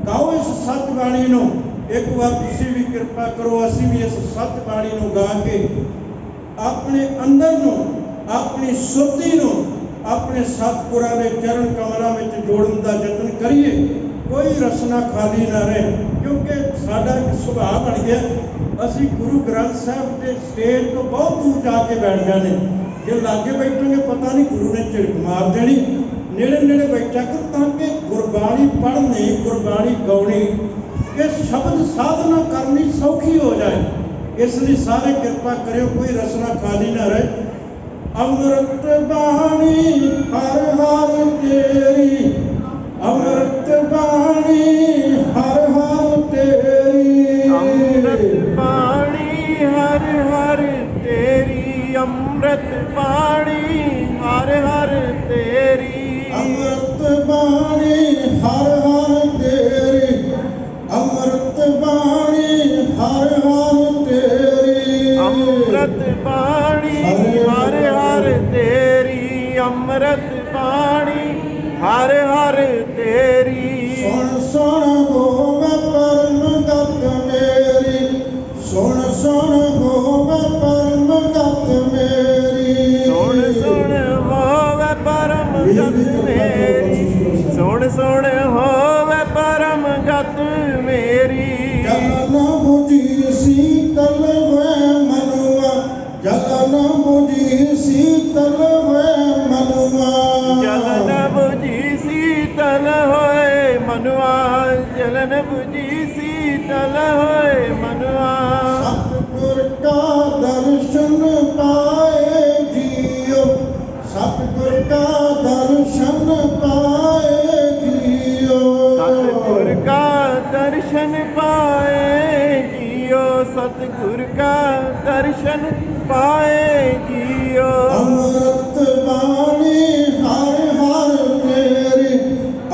Speaker 1: गाओ इस सच बाणी नूं। एक बार तुसीं भी कृपा करो असीं भी इस सच बाणी नूं गा के अपने अंदर नूं अपनी सुरती नूं अपने सतगुरां दे चरण कमलां विच जोड़न दा यतन करिए। कोई रसना खाली ना रहे क्योंकि साडा एक सुभाव बन गया असीं गुरु ग्रंथ साहब के स्टेज तो बहुत दूर जाके बैठ जाने। जे लागे बैठेंगे पता नहीं गुरु ने झिड़क मार देनी। नेड़े नेड़े बैठा कर ताकि गुरबाणी पढ़नी गुरबाणी गाउणी ये शब्द साधना करनी सौखी हो जाए। इसलिए सारे कृपा करो कोई रसना खाली ना रहे। अमृत बाणी हर हर तेरी अमृत बाणी हर हर तेरी
Speaker 2: अमृत बाणी हर हर तेरी अमृत बाणी हर हर तेरी
Speaker 1: अमृत बाणी हर हर तेरी अमृत बाणी हर हर तेरी
Speaker 2: अमृत बाणी हर हर तेरी अमृत बाणी हर हर तेरी
Speaker 1: सुन सुन होवे परम गत मेरी सुन सुन होवे परम गत मेरी
Speaker 2: सुन सुन होवे परम गत मेरी सुन सुन होवे परम गत मेरी
Speaker 1: जलन बुझी शीतल हुए मनुआ जलन बुझी शीतल हुए मनुआ
Speaker 2: जलन बुझी शीतल होए मनुआ जलन बुझी शीतल होए मनुआ
Speaker 1: सतगुर का दर्शन पाए जियो सतगुर का दर्शन पाए जियो
Speaker 2: सतगुर का दर्शन पाए जियो सतगुर का दर्शन पाए जियो
Speaker 1: अमृत बाणी हर हर तेरी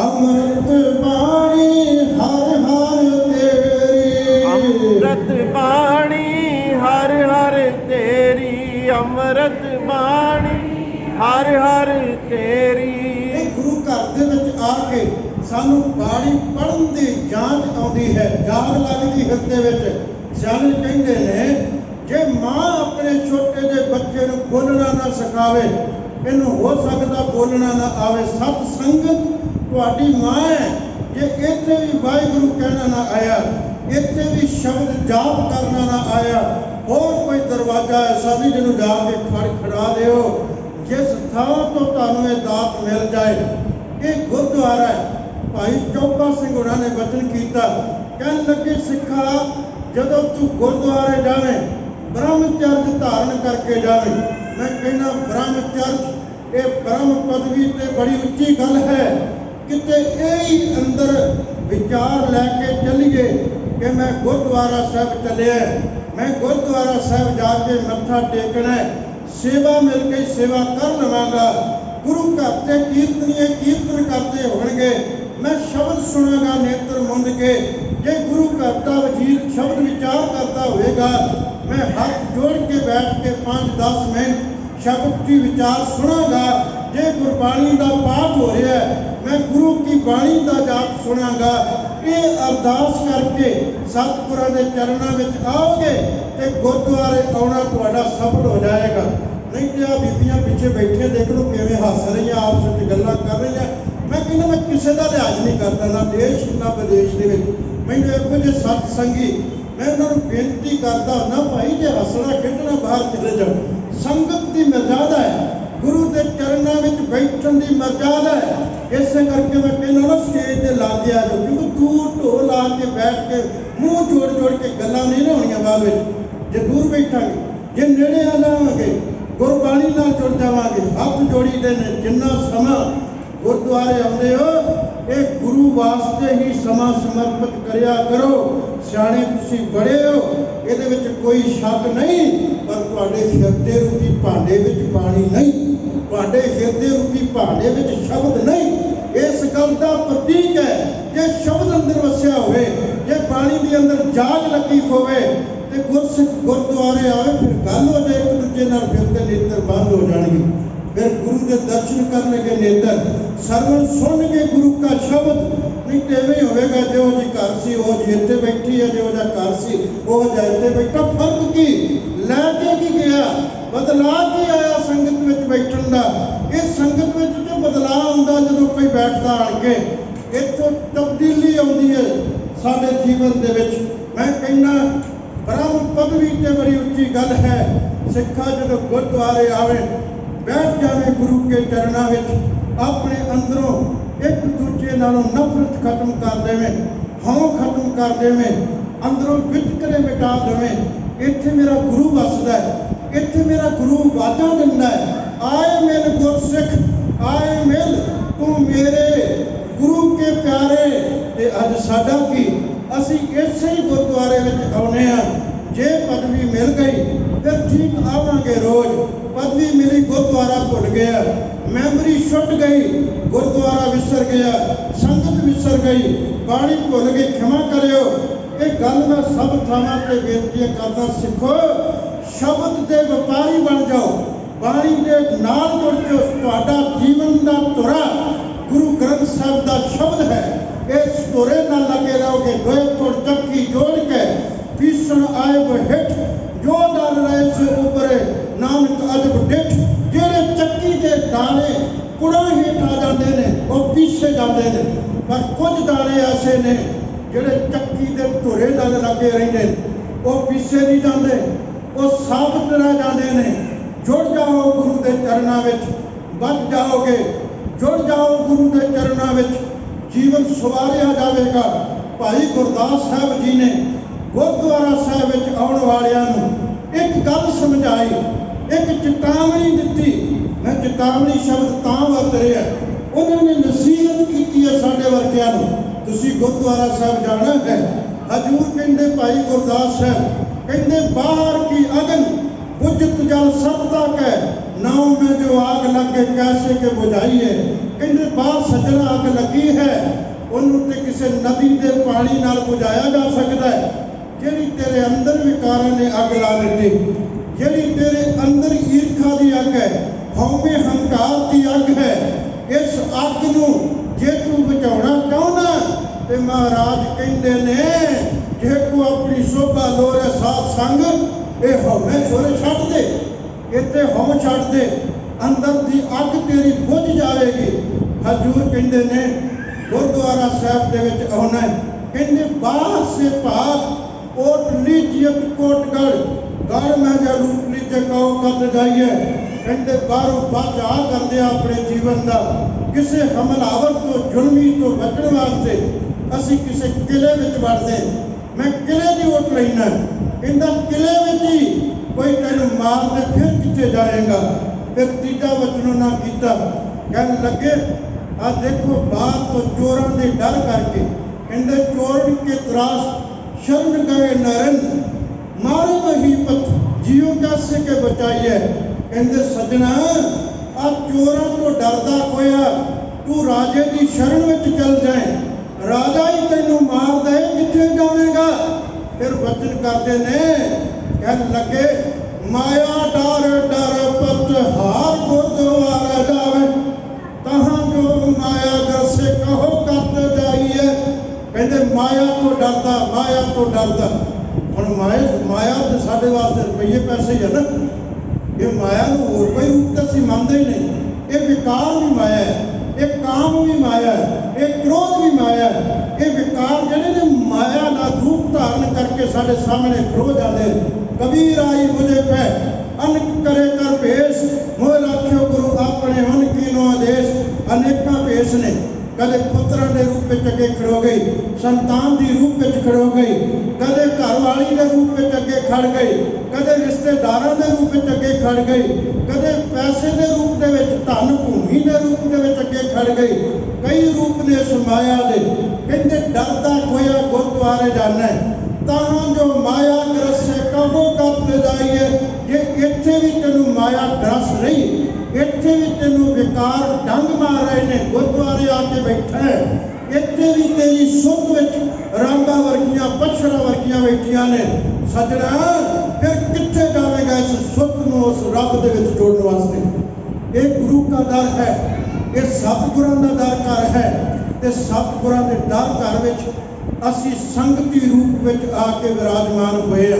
Speaker 1: अमृत बाणी हर हर तेरी
Speaker 2: अमृत बाणी हर हर तेरी अमृत बाणी हर हर तेरी
Speaker 1: ਇਹ ਗੁਰੂ ਘਰ ਦੇ ਵਿੱਚ ਆ ਕੇ ਸਾਨੂੰ ਬਾਣੀ ਪੜ੍ਹਨ ਦੀ ਜਾਂਚ ਆਉਂਦੀ ਹੈ ਜਾਗ ਲੱਗਦੀ ਹਿਰਦੇ ਵਿੱਚ। ਸਿਆਣੇ ਕਹਿੰਦੇ ਨੇ ਜੇ ਮਾਂ ਆਪਣੇ ਛੋਟੇ ਜਿਹੇ ਬੱਚੇ ਨੂੰ ਬੋਲਣਾ ਨਾ ਸਿਖਾਵੇ ਇਹਨੂੰ ਹੋ ਸਕਦਾ ਬੋਲਣਾ ਨਾ ਆਵੇ। ਸਤ ਸੰਗਤ ਤੁਹਾਡੀ ਮਾਂ ਹੈ। ਜੇ ਇੱਥੇ ਵੀ ਵਾਹਿਗੁਰੂ ਕਹਿਣਾ ਨਾ ਆਇਆ ਇੱਥੇ ਵੀ ਸ਼ਬਦ ਜਾਪ ਕਰਨਾ ਨਾ ਆਇਆ ਹੋਰ ਕੋਈ ਦਰਵਾਜ਼ਾ ਐਸਾ ਵੀ ਜਿਹਨੂੰ ਜਾ ਕੇ ਖੜਖੜਾ ਦਿਓ जिस थां तो तुहानूं ये दात मिल जाए। ये गुरुद्वारा है। भाई चोपा सिंह होरां ने वचन किया कहन लगे सिखा जदों तू गुरुद्वारे जावे ब्रह्मचर्य धारण करके जावे। मैं कहना ब्रह्मचर्य ये ब्रह्म पदवी ते बड़ी उच्ची गल है। किते यही अंदर विचार लैके चलिए कि मैं गुरुद्वारा साहब चलिया, मैं गुरुद्वारा साहब जाके मत्था टेकना है, सेवा मिल गई सेवा कर लवांगा, गुरु घर से कीर्तनीय कीर्तन करते होंगे, मैं शब्द सुनागा नेत्र मुंद के, जे गुरु घर का वजीर शब्द विचार करता होएगा, मैं हाथ जोड़ के बैठ के 5-10 मिनट शब्द की विचार सुनागा। जे गुरबाणी का पाठ हो रहा है, मैं गुरु की बाणी का जाप सुनागा। ये अरदास करके सतगुरां दे चरणों में आओगे तो गुरुद्वारे आना तुहाडा सफल हो जाएगा। नहीं तो आ बीबियां पिछे बैठे देख लो किवें हस रही हैं, आपस में गल्लां कर रही हैं। मैं कहना मैं किसी का लिहाज नहीं करता, ना देश ना विदेश के। मैनूं इहो जे सत्संगी मैं उन्होंने बेनती करता ना भाई जे हसना खेडना बाहर चले जाओ, संगत की मर्यादा है, गुरु के चरणों में बैठन की मर्यादा है। इस करके मैं कहना ना स्टेज से ला के आ जाओ, क्योंकि दूर ढोल ला के बैठ के मूँह जोड़ जोड़ के गल्लां नहीं ना होनियां बाद में। जे दूर बैठांगे, जे नेड़े आ जावांगे, गुरबाणी नाल जुड़ जावांगे, हथ जोड़ी दे ने जिन्ना समा गुरुद्वारे आउंदे हो ये गुरु वास्ते ही समा समर्पित करिया करो। सियाणे तुसीं बड़े हो, इहदे विच कोई शक नहीं, पर तुहाडे हिरदे रूपी भांडे विच पानी नहीं, तुहाडे हिरदे रूपी भांडे विच शब्द नहीं। इस गल का प्रतीक है जे शब्द अंदर वसिया होवे, जे पानी के अंदर जाग लगी होवे ते गुरसिख गुरुद्वारे आवे, फिर गल हो जाए एक दूजे नाल, फिर ते नेत्र बंद हो जाएंगे, फिर गुरु के दर्शन करने के नेत्र सरवण सुन के गुरु का शब्द। नहीं तो इवें होगा जो जी घर सी वो जी इत्थे बैठी है, जो जा घर सी वो जा इत्थे बैठा। फर्क की लैके की गया, बदलाव की आया संगत में बैठन का। इस संगत में जो बदलाव आता जो कोई बैठता आन के, इतों तब्दीली आती है साडे जीवन दे विच। मैं कहना ब्रह्म पदवी ते बड़ी उच्ची गल है। सिखा जो गुरुद्वारे आवे, बैठ जावे गुरु के चरणों में, अपने अंदरों एक दूजे नालों नफरत खत्म कर देवे, हौं खत्म कर देवे, अंदरों वितकरे मिटा देवे। इत्थे मेरा गुरु वसदा है, इत्थे मेरा गुरु वादा दिंदा है, आए मिल गुरसिख, आए मिल तू मेरे गुरु के प्यारे। ते अज साडा की असी इसे ही गुरुद्वारे विच आउणे आ। जे पदवी मिल गई फिर ठीक आवांगे रोज, पदवी मिली गुरुद्वारा भुल गया, मैमरी छुट गई, गुरुद्वारा विसर गया, संगत विसर गई, बाणी भुल गई, क्षमा करियो। ये गल मैं सब थावां ते बेनती करना, सिखो शब्द के व्यापारी बन जाओ, बाणी के नाल जुड़ जाओ। तुहाडा जीवन का तुरा गुरु ग्रंथ साहब का शब्द है, इस तुरे नाल लगे रहोगे। दोए फुट चक्की जोड़ के पीसण आए वो हिठ, जो डाल रहे से ऊपरे नानक अजब डिठ। जेड़े चक्की के दाने कुड़ा हेठ आ जाते हैं वो पीछे जाते हैं, पर कुछ दाने ऐसे ने जेड़े चक्की के धुरे नाल लगे रहते वो पीछे नहीं जाते, वो साबित रह जाते हैं। जुड़ जाओ गुरु के चरणों में, बच जाओगे, जुड़ जाओ गुरु के चरणों में, जीवन सवारिया जाएगा। भाई गुरदास साहब जी ने गुरुद्वारा साहब आने वालों एक गल समझाई, एक चेतावनी दी। मैं चेतावनी शब्द तां वरत रहा, उन्होंने नसीहत की है साडे वर्गियां नूं, तुसीं गुरुद्वारा साहब जाना है। हजूर कहंदे भाई गुरदास साहब कहंदे बाहर की अगन बुझत जल सब तक है, नाव में जो आग लगे कैसे के बुझाई है। कहंदे बाहर सजना अग लगी है, उन्होंने ते किसी नदी के पानी नाल बुझाया जा सकता है। जिहड़ी तेरे अंदर विकारां ने अग ला दी, जिहड़ी तेरे अंदर ईर्खा की अग है, हौवे हंकार की अग है, इस अग नूं जे तू बुझाउणा चाहुंदा ते महाराज कहंदे ने जे तू अपनी शोभा लोरे साथ संग ये हौवे छोरे छड्ड दे, इत्थे हौं छड्ड दे, अंदर की अग तेरी बुझ जाएगी। हजूर कहंदे ने गुरुद्वारा साहब दे विच आउणा है, कहंदे बाहर से भाग ओट लीजिए कोटगढ़, गढ़ में जा लूट लीजिए कहो कद जाइए। कहते बाहरों बच आ करते अपने जीवन का, किसी हमलावर तो जुल्मी तो बचने वास्ते असी किसी किले में वड़ते। मैं किले की ओट लेना, कहता किले में ही कोई तेन मार के फिर कितने जाएगा। फिर तीजा वचन उन्हां कीता, कहन लगे आ देखो बाहर तो चोरां दे डर करके कहंदे चोरन के त्रास शरण गए नरन मारे वही पथ जियो कैसे के बचाइए। कहंदे सजना आ चोरां तो डरदा होया तू राजे की शरण में चल जाए, राजा ही तेनू मार दे किथे जावेगा। फिर वचन करते ने कहन लगे माया डर डर पत हार गुरुद्वारा जावे तहां जो माया दसे कहो करते जाइए। कहते माया तो डरदा हुण माया तो साडे वास्ते रुपये पैसे ही है ना, ये माया नूं होर कोई रूप तो असीं मनदे ही नहीं। ये विकार भी माया है, ये काम भी माया है, ये क्रोध भी माया है। ये विकार जिहड़े ने माया का रूप धारण करके साडे सामने खड़ो जाते। कबीर आई मुझे पे अन करे कर भेष मोह राखियो गुरु अपने मन कीनो आदेश। अनेका भेष ने, कदे पुत्रां दे रूप में अगे खड़ो गई, संतान की रूप में खड़ो गई, कदे घरवाली के रूप में अगे खड़ गई, कदे रिश्तेदारों के रूप में अगे खड़ गई, कदे पैसे के रूप के धन भूमि के रूप के अगे खड़ गई। कई रूप ने इस माया के। कहते डरदा खोया गुरुद्वारे जाना तां जो माया ग्रसे कहो कब जाइए। जे इत्थे भी तेनू माया ग्रस नहीं, इत्थे भी तेनू विकार डंग मार रहे ने, गुरुद्वारे आके बैठा है, इत्थे भी तेरी सुध विच रांगा वर्गियां पछड़ा वर्गियां बैठियां ने। सजना फिर कित्थे जावेगा इस सुध नूं उस रब दे विच जोड़न वास्ते। ये गुरु का डर है, ये सतगुरां दा डर घर है। ते सतगुरां दे डर घर विच असी संगती रूप विच आके विराजमान होए आ।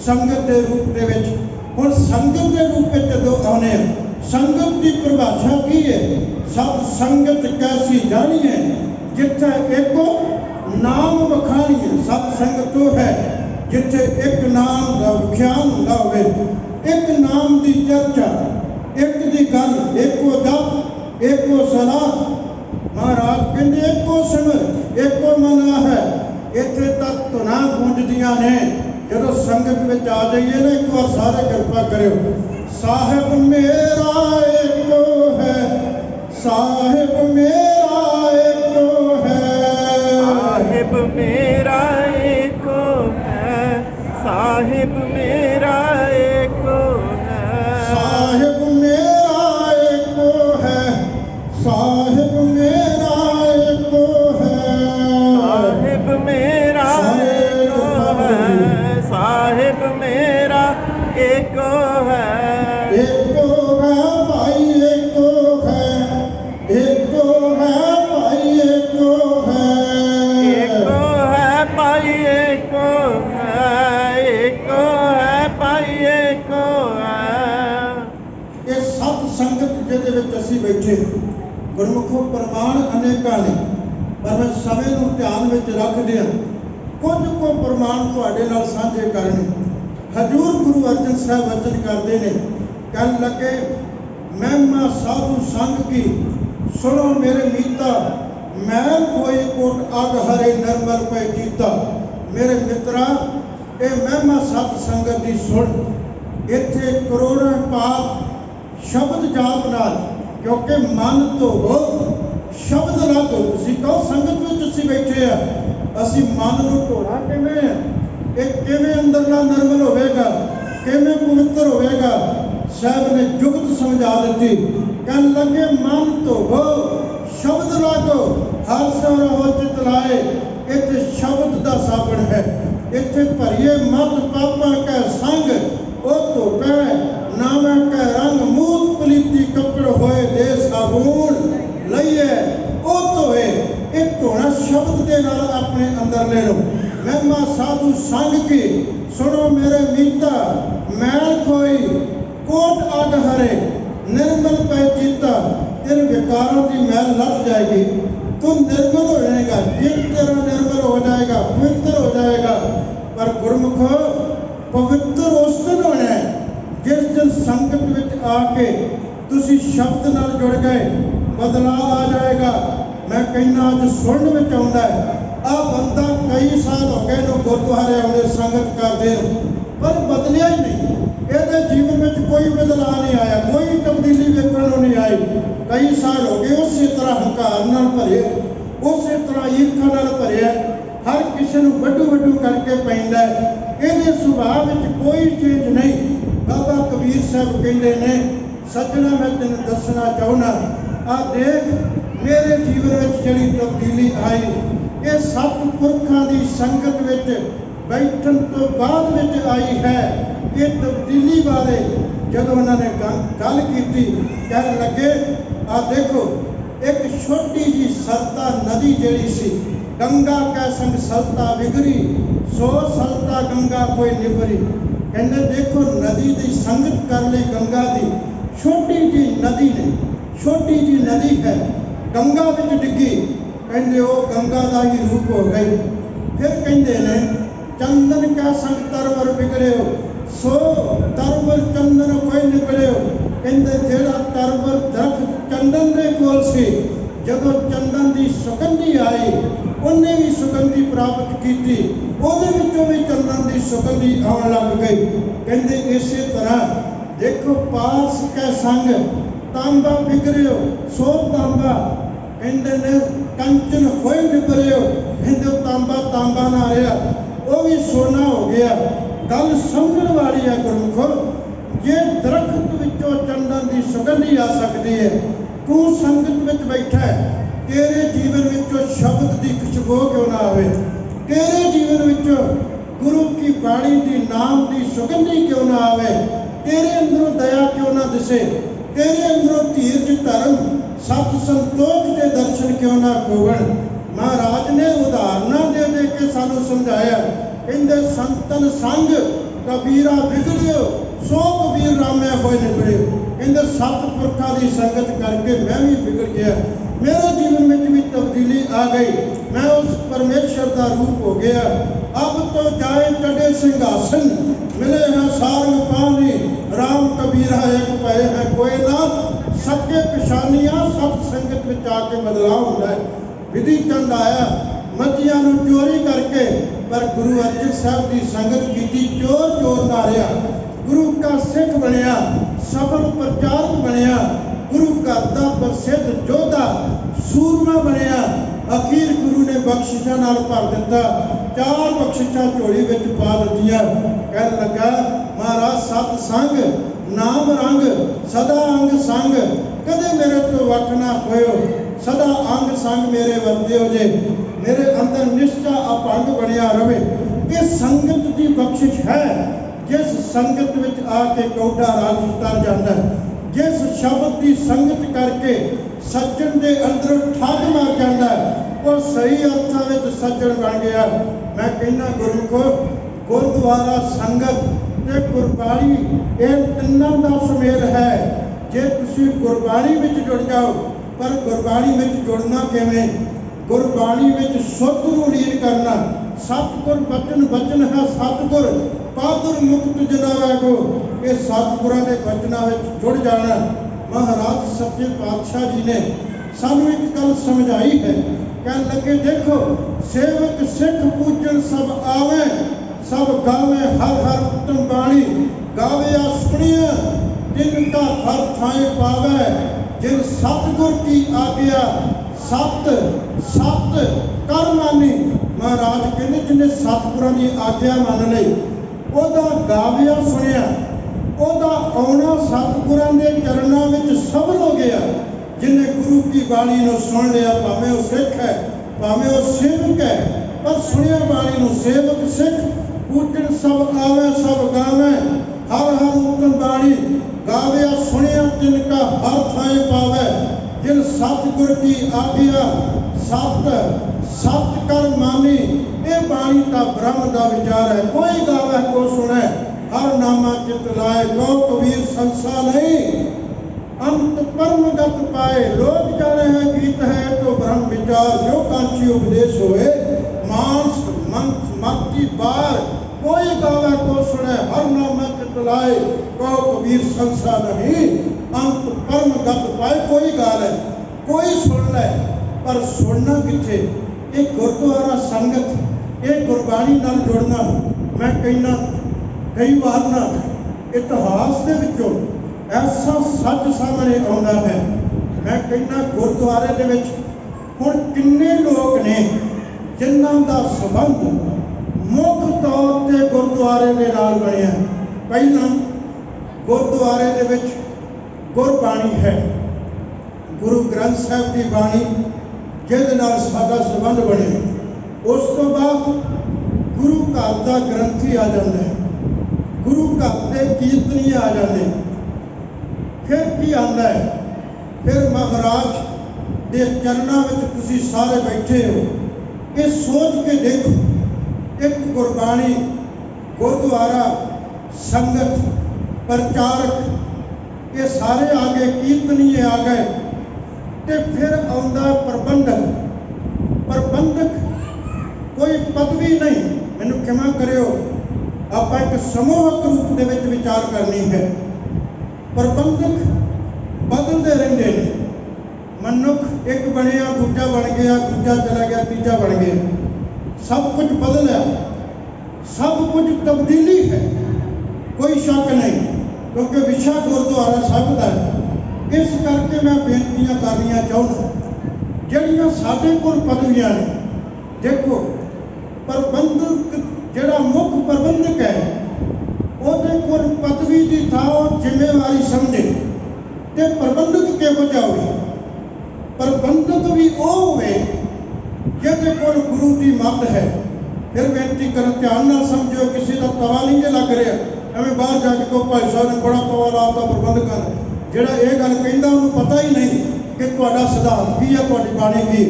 Speaker 1: संगत के रूप दे विच हुण संगत के रूप में जदों आउने आ, संगत की परिभाषा की है? सब संगत कैसी जानी है जिथे एक नाम वखाणी है। सब संगत तो है जिथे एक नाम का विख्यान होंदा होवे, एक नाम की चर्चा, एक दी गल, एको जप, एको सलाह। महाराज कहते एको सिमर एको मना है। इत्थे तक धुनां गूंजदियां ने। जदों संगत में आ जाइए ना, एक बार सारे कृपा करो। साहिब मेरा एको है, साहिब मेरा एको है,
Speaker 2: साहिब मेरा एको है, साहिब मेरा एको है,
Speaker 1: साहिब मेरा एको है, साहिब मेरा एको है,
Speaker 2: साहिब मेरा एको है, साहिब मेरा एको है।
Speaker 1: एको है भाई एको है, एको है भाई एको है,
Speaker 2: एको है भाई एको है, एको है भाई एको है।
Speaker 1: ये सत संगत जिहदे विच असीं बैठे गुरमुखों प्रमाण अनेकां ने, पर मैं समय नूं ध्यान विच रखदिआं कुछ को प्रमाण तुहाडे नाल साझे करने। हजूर गुरु अर्जन साहब वचन करते ने, कहन लगे महिमा साधु संग की सुनो मेरे मीता, मैल कोई कोट अग हरे नरमल पे जीता। मेरे मित्रा ये महिमा सत संगत की सुन। इत्थे करोड़ों पाप शब्द जाप नाल, क्योंकि मन तो हो शब्द ना तो। तुसीं कहो संगत में असीं बैठे आ, असीं मन नूं धोना किवें आ? एक किवें अंदरला नरमल होवेगा, किवें पवित्र होवेगा? साहब ने जुगत समझा दी। कहन लगे मन धोवो शब्द लागो, हर सो रहो चित लाए। इत्थे शब्द दा साबण है, इत्थे भरिए मत पापां कै संग, ओ धोपै नामै कै रंग, मूत पलीती कपड़ होए दे साबून लईए ओ धोए। एक धोना शब्द के नाल अपने अंदर ले लो। महिमा साधु संग की सुनो मेरे मीता, मैल कोई कोट अग हरे निर्मल पै जीता। तेरे विकारों की मैल लट जाएगी, तू निर्मल हो जाएगा, दिल तेरा निर्मल हो जाएगा, पवित्र हो जाएगा। पर गुरमुख पवित्र उस दिन होना है जिस दिन संगत में आके तुसी शब्द नाल जुड़ गए, बदलाव आ जाएगा। मैं कहना अज सुनने में आउंदा है, आ बंदा कई साल हो गए गुरुद्वारे आउंदे संगत करदे, पर बदलिया ही नहीं। ਇਹਦੇ ਜੀਵਨ ਵਿੱਚ ਕੋਈ ਬਦਲਾਅ ਨਹੀਂ ਆਇਆ, ਕੋਈ ਤਬਦੀਲੀ ਵੇਖਣ ਨੂੰ ਨਹੀਂ ਆਈ। ਕਈ ਸਾਲ ਹੋ ਗਏ ਉਸੇ ਤਰ੍ਹਾਂ ਹੰਕਾਰ ਨਾਲ ਭਰੇ, ਉਸੇ ਤਰ੍ਹਾਂ ਈਰਖਾ ਨਾਲ ਭਰਿਆ, ਹਰ ਕਿਸੇ ਨੂੰ ਵੱਡੂ ਕਰਕੇ ਪੈਂਦਾ। ਇਹਦੇ ਸੁਭਾਅ ਵਿੱਚ ਕੋਈ ਚੇਂਜ ਨਹੀਂ। ਬਾਬਾ ਕਬੀਰ ਸਾਹਿਬ ਕਹਿੰਦੇ ਨੇ, ਸੱਜਣਾ ਮੈਂ ਤੈਨੂੰ ਦੱਸਣਾ ਚਾਹੁੰਦਾ, ਆਹ ਦੇਖ ਮੇਰੇ ਜੀਵਨ ਵਿੱਚ ਜਿਹੜੀ ਤਬਦੀਲੀ ਆਈ, ਇਹ ਸਤਿਪੁਰਖਾਂ ਦੀ ਸੰਗਤ ਵਿੱਚ ਬੈਠਣ ਤੋਂ ਬਾਅਦ ਵਿੱਚ ਆਈ ਹੈ। ਇਹ ਤਬਦੀਲੀ ਬਾਰੇ ਜਦੋਂ ਉਹਨਾਂ ਨੇ ਗੱਲ ਕੀਤੀ, ਕਹਿਣ ਲੱਗੇ ਆਹ ਦੇਖੋ ਇੱਕ ਛੋਟੀ ਜੀ ਸਲਤਾ ਨਦੀ ਜਿਹੜੀ ਸੀ, ਗੰਗਾ ਕੈ ਸੰਗ ਸਲਤਾ ਵਿਗਰੀ, ਸੋ ਸਲਤਾ ਗੰਗਾ ਕੋਈ ਨਿਬਰੀ। ਕਹਿੰਦੇ ਦੇਖੋ ਨਦੀ ਦੀ ਸੰਗਤ ਕਰ ਲਈ ਗੰਗਾ ਦੀ, ਛੋਟੀ ਜੀ ਨਦੀ ਨੇ, ਛੋਟੀ ਜੀ ਨਦੀ ਹੈ, ਗੰਗਾ ਵਿੱਚ ਡਿੱਗੀ, ਕਹਿੰਦੇ ਉਹ ਗੰਗਾ ਦਾ ਹੀ ਰੂਪ ਹੋ ਗਈ। ਫਿਰ ਕਹਿੰਦੇ ਨੇ ਚੰਦਨ ਕੈ ਸੰਗ ਤਰਵਰ ਵਿਗੜਿਓ, ਸੋ ਤਰਵਰ ਚੰਦਨ ਕੋਈ ਨਿਕਲਿਓ। ਕਹਿੰਦੇ ਜਿਹੜਾ ਤਰਵਰ ਦਰਖਤ ਚੰਦਨ ਦੇ ਕੋਲ ਸੀ, ਜਦੋਂ ਚੰਦਨ ਦੀ ਸੁਗੰਧੀ ਆਈ, ਉਹਨੇ ਵੀ ਸੁਗੰਧੀ ਪ੍ਰਾਪਤ ਕੀਤੀ, ਉਹਦੇ ਵਿੱਚੋਂ ਵੀ ਚੰਦਨ ਦੀ ਸੁਗੰਧੀ ਆਉਣ ਲੱਗ ਗਈ। ਕਹਿੰਦੇ ਇਸੇ ਤਰ੍ਹਾਂ ਦੇਖੋ ਪਾਸ ਕੈ ਸੰਗ ਤਾਂਬਾ ਵਿਗੜਿਓ, ਸੋ ਤਾਂਬਾ, ਕਹਿੰਦੇ ਨੇ ਕੰਚਨ ਹੋਏ ਨਿਬਰਿਓ। ਕਹਿੰਦੇ ਤਾਂਬਾ ਨਾ ਰਿਹਾ, ਉਹ ਵੀ ਸੋਨਾ ਹੋ ਗਿਆ। ਗੱਲ ਸਮਝਣ ਵਾਲੀ ਹੈ ਗੁਰਮੁਖੋ, ਜੇ ਦਰਖਤ ਵਿੱਚੋਂ ਚੰਦਨ ਦੀ ਸੁਗੰਧੀ ਆ ਸਕਦੀ ਹੈ, ਤੂੰ ਸੰਗਤ ਵਿੱਚ ਬੈਠਾ ਹੈ, ਤੇਰੇ ਜੀਵਨ ਵਿੱਚੋਂ ਸ਼ਬਦ ਦੀ ਖੁਸ਼ਬੂ ਕਿਉਂ ਨਾ ਆਵੇ? ਤੇਰੇ ਜੀਵਨ ਵਿੱਚੋਂ ਗੁਰੂ ਕੀ ਬਾਣੀ ਦੀ ਨਾਮ ਦੀ ਸੁਗੰਧੀ ਕਿਉਂ ਨਾ ਆਵੇ? ਤੇਰੇ ਅੰਦਰੋਂ ਦਇਆ ਕਿਉਂ ਨਾ ਦਿਸੇ? ਤੇਰੇ ਅੰਦਰੋਂ ਧੀਰਜ ਧਰਮ ਸਤ ਸੰਤੋਖ ਦੇ ਦਰਸ਼ਨ ਕਿਉਂ ਨਾ ਹੋਵਣ? ਮਹਾਰਾਜ ਨੇ ਉਦਾਹਰਨਾਂ ਦੇ ਕੇ ਸਾਨੂੰ ਸਮਝਾਇਆ। ਕਹਿੰਦੇ ਸੰਤਨ ਸੰਗ ਕਬੀਰਾ ਵਿਗੜਿਓ, ਸੋ ਕਬੀਰ ਰਾਮਿਆ ਹੋਏ ਨਿਬੜਿਓ। ਕਹਿੰਦੇ ਸਤਿਪੁਰਖਾਂ ਦੀ ਸੰਗਤ ਕਰਕੇ ਮੈਂ ਵੀ ਵਿਗੜ ਗਿਆ, ਮੇਰੇ ਜੀਵਨ ਵਿੱਚ ਵੀ ਤਬਦੀਲੀ ਆ ਗਈ, ਮੈਂ ਉਸ ਪਰਮੇਸ਼ਰ ਦਾ ਰੂਪ ਹੋ ਗਿਆ। ਅਬ ਤੋਂ ਜਾਏ ਚੜੇ ਸਿੰਘਾਸਨ, ਮਿਲੇ ਹੈ ਸਾਰੰਗ ਪਾਣੀ, ਰਾਮ ਕਬੀਰਾ ਇੱਕ ਪਏ ਹੈ ਕੋਈ ਨਾ। ਸੱਚੇ ਪਛਾਨੀਆਂ ਸਤ ਸੰਗਤ ਵਿੱਚ ਆ ਕੇ ਬਦਲਾਅ ਹੁੰਦਾ ਹੈ। ਵਿਧੀ ਚੰਦ ਆਇਆ ਮੱਝੀਆਂ ਨੂੰ ਚੋਰੀ ਕਰਕੇ, ਪਰ ਗੁਰੂ ਅਰਜਨ ਸਾਹਿਬ ਦੀ ਸੰਗਤ ਕੀਤੀ, ਚੋਰ ਨਾ ਰਿਹਾ। ਗੁਰੂ ਕਾ ਸਿੱਖ ਬਣਿਆ, ਸਫਲ ਪ੍ਰਚਾਰਕ ਬਣਿਆ, ਗੁਰੂ ਘਰ ਦਾ ਪ੍ਰਸਿੱਧ ਯੋਧਾ ਸੂਰਮਾ ਬਣਿਆ। ਅਖੀਰ ਗੁਰੂ ਨੇ ਬਖਸ਼ਿਸ਼ਾਂ ਨਾਲ ਭਰ ਦਿੱਤਾ, 4 ਬਖਸ਼ਿਸ਼ਾਂ ਝੋਲੀ ਵਿੱਚ ਪਾ ਦਿੱਤੀਆਂ। ਕਹਿਣ ਲੱਗਾ ਮਹਾਰਾਜ ਸਤ ਸੰਗ ਨਾਮ ਰੰਗ ਸਦਾ ਅੰਗ ਸੰਗ, ਕਦੇ ਮੇਰੇ ਤੋਂ ਵੱਖ ਨਾ ਹੋਇਓ, ਸਦਾ ਅੰਗ ਸੰਗ ਮੇਰੇ ਵਰਤਿਓ ਜੇ, ਮੇਰੇ ਅੰਦਰ ਨਿਸ਼ਚਾ ਅਪੰਗ ਬਣਿਆ ਰਵੇ। ਇਹ ਸੰਗਤ ਦੀ ਬਖਸ਼ਿਸ਼ ਹੈ। ਜਿਸ ਸੰਗਤ ਵਿੱਚ ਆ ਕੇ ਕੌਡਾ ਰਾਗ ਉਤਰ ਜਾਂਦਾ ਹੈ, ਜਿਸ ਸ਼ਬਦ ਦੀ ਸੰਗਤ ਕਰਕੇ ਸੱਜਣ ਦੇ ਅੰਦਰੋਂ ਠੱਗ ਮਾਰ ਜਾਂਦਾ ਹੈ, ਉਹ ਸਹੀ ਅਰਥਾਂ ਵਿੱਚ ਸੱਜਣ ਬਣ ਗਿਆ। ਮੈਂ ਕਹਿੰਦਾ ਗੁਰਮੁਖੋ, ਗੁਰਦੁਆਰਾ ਸੰਗਤ ਤੇ ਗੁਰਬਾਣੀ ਇਹ ਤਿੰਨਾਂ ਦਾ ਸੁਮੇਲ ਹੈ। ਜੇ ਤੁਸੀਂ ਗੁਰਬਾਣੀ ਵਿੱਚ ਜੁੜ ਜਾਓ, ਪਰ ਗੁਰਬਾਣੀ ਵਿੱਚ ਜੁੜਨਾ ਕਿਵੇਂ? ਗੁਰਬਾਣੀ ਵਿੱਚ ਸੁੱਧ ਨੂੰ ਲੀਨ ਕਰਨਾ। ਸਤਿਗੁਰ ਬਚਨ ਹੈ ਸਤਿਗੁਰ ਪਾਤਰ ਮੁਕਤ ਜਨਾਵੈ ਕੋ। ਇਹ ਸਤਿਗੁਰਾਂ ਦੇ ਬਚਨਾਂ ਵਿੱਚ ਜੁੜ ਜਾਣਾ। ਮਹਾਰਾਜ ਸੱਚੇ ਪਾਤਸ਼ਾਹ ਜੀ ਨੇ ਸਾਨੂੰ ਇੱਕ ਗੱਲ ਸਮਝਾਈ ਹੈ। ਕਹਿਣ ਲੱਗੇ ਦੇਖੋ ਸੇਵਕ ਸਿੱਖ ਪੂਜਣ ਸਭ ਆਵੇ, ਸਭ ਗਾਵੇ ਹਰ ਹਰ ਉੱਤਮ ਬਾਣੀ, ਗਾਵਿਆ ਸੁਣੀਆ ਜਿਨ ਕਾ ਹਰ ਥਾਏ ਪਾਵੇ, ਜਿਨ ਸਤਿਗੁਰ ਕੀ ਆਗਿਆ ਸਤ ਸਤ ਕਰ ਮਾਨੀ। ਮਹਾਰਾਜ ਕਹਿੰਦੇ ਜਿਹਨੇ ਸਤਿਗੁਰਾਂ ਦੀ ਆਗਿਆ ਮੰਨ ਲਈ, ਉਹਦਾ ਗਾਵਿਆ ਸੁਣਿਆ, ਉਹਦਾ ਆਉਣਾ ਸਤਿਗੁਰਾਂ ਦੇ ਚਰਨਾਂ ਵਿੱਚ ਸਫਲ ਹੋ ਗਿਆ। ਜਿਹਨੇ ਗੁਰੂ ਕੀ ਬਾਣੀ ਨੂੰ ਸੁਣ ਲਿਆ, ਭਾਵੇਂ ਉਹ ਸਿੱਖ ਹੈ ਭਾਵੇਂ ਉਹ ਸੇਵਕ ਹੈ, ਪਰ ਸੁਣਿਆ ਬਾਣੀ ਨੂੰ। ਸੇਵਕ ਸਿੱਖ ਪੂਜਣ ਸਭ ਆਵੇ ਸਭ ਗਾਵੇ, ਹਰ ਹਰ ਉੱਤਮ ਬਾਣੀ ਗਾਵਿਆ ਸੁਣਿਆ ਤਿਨ ਕਾ ਹਰ ਥਾਏ ਪਾਵੇ, ਜਿਨ ਸਤਿਗੁਰ ਕੀ ਆਗਿਆ ਸਤ ਸਤ ਕਰ ਮਾਨੀ। ਇਹ ਬਾਣੀ ਤਾਂ ਬ੍ਰਹਮ ਦਾ ਵਿਚਾਰ ਹੈ। ਕੋਈ ਗਾਵੇ ਕੋ ਸੁਣੇ, ਹਰ ਨਾਮਾ ਚਿਤ ਲਾਏ, ਕੋ ਕਬੀਰ ਸੰਸਾ ਨਹੀਂ, ਅੰਤ परमगत पाए। लोक जाने है गीत है तो ब्रह्म विचार, जो कांची उपदेश होए मांस मंथ मक्ति बार। कोई गावे को सुने, हर नाम चित लाए, को कबीर संसा नहीं, अंत परमगत पाए। कोई गा ले, कोई सुन ले, पर सुनना किथे? ये गुरुद्वारा संगत, ये गुरबाणी नाल जुड़ना। मैं कहना कई बार ना इतिहास के विचों ऐसा सच सामने आता है। मैं कहना गुरुद्वारे दे विच हुण किन्ने लोग ने जिन्हां दा संबंध मुख तौर ते गुरुद्वारे दे नाल बनिया। पहला गुरुद्वारे दे विच गुरबाणी है, गुरु ग्रंथ साहिब की बाणी जिहदे नाल साडा संबंध बने। उस तो बाद गुरु घर का ग्रंथी आ जाता है, गुरु घर के कीर्तनी आ जाते। फिर की आता है, फिर महाराज के चरणों में तुसी सारे बैठे हो। ये सोच के देखो, एक गुरबाणी, गुरुद्वारा, संगत, प्रचारक, ये सारे आ गए, कीर्तनी आ गए। तो फिर आता प्रबंधक। प्रबंधक कोई पदवी नहीं, मैनू क्षमा करियो, आप एक समूहक रूप के विचार करनी है। प्रबंधक बदलते रहते हैं। मनुख एक बनया, दूजा बन गया, दूजा चला गया, तीजा बन गया। सब कुछ बदला, सब कुछ तब्दीली है, कोई शक नहीं, क्योंकि विशा गुरुद्वारा साहिब का है। इस करके मैं बेनतियां करनियां चाहूँगा जिहड़ियां साडे कोल पदवियां ने। देखो प्रबंधक जिहड़ा मुख प्रबंधक है, ਉਹਦੇ ਕੋਲ पदवी की था जिम्मेवारी समझे। तो प्रबंधक किहो जिहा होवे? प्रबंधक भी वो होवे जिहदे कोल गुरु की मत है। फिर बेनती कर ध्यान नाल समझो, किसी का तवा नहीं जे लग रहा, एवें बाहर जाके को भाई साहब ने बड़ा तवा लाता प्रबंधकां ने, जिहड़ा ये गल कहंदा उन्होंने पता ही नहीं कि तुहाडा सिद्धांत की है, तुहाडी बाणी की।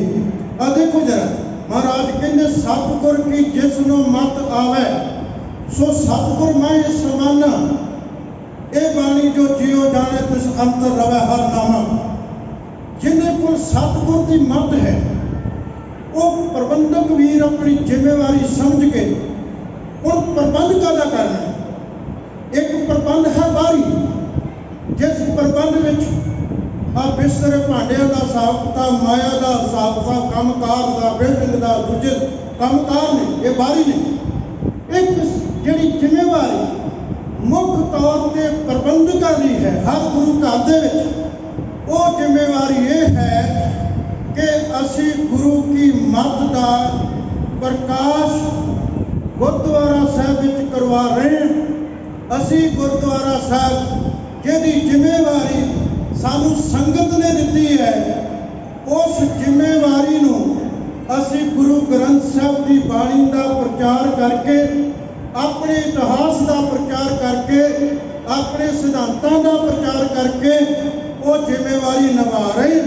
Speaker 1: आ देखो जरा, महाराज कहंदे सतगुर की जिसनों मत आवे सो सतगुर मैं समाना। ये बाणी जो जियो जाने तिस अंतर रवै हर नामा। जिन्हें को सतगुर की मत है, वो प्रबंधक वीर अपनी जिम्मेवारी समझ के उन प्रबंध का करना। एक प्रबंध है बारी, जिस प्रबंध में आ बिस्तरे भांडिया का हिसाब किताब, माया का हिसाब किताब, कामकार का, बिल्डिंग का, दूजे कामकार ने, ये बारी ने। एक जिहड़ी जिम्मेवारी मुख तौर पर प्रबंधकां दी है हर गुरु घर दे विच, वो जिम्मेवारी ये है कि असी गुरु की मत का प्रकाश गुरुद्वारा साहिब विच करवा रहे हैं। असी गुरुद्वारा साहिब जिहदी जिम्मेवारी सानू संगत ने दी है, उस जिम्मेवारी नूं असी गुरु ग्रंथ साहिब की बाणी का प्रचार करके, अपने इतिहास का प्रचार करके, अपने सिद्धांतों का प्रचार करके वो जिम्मेवारी निभा रहे।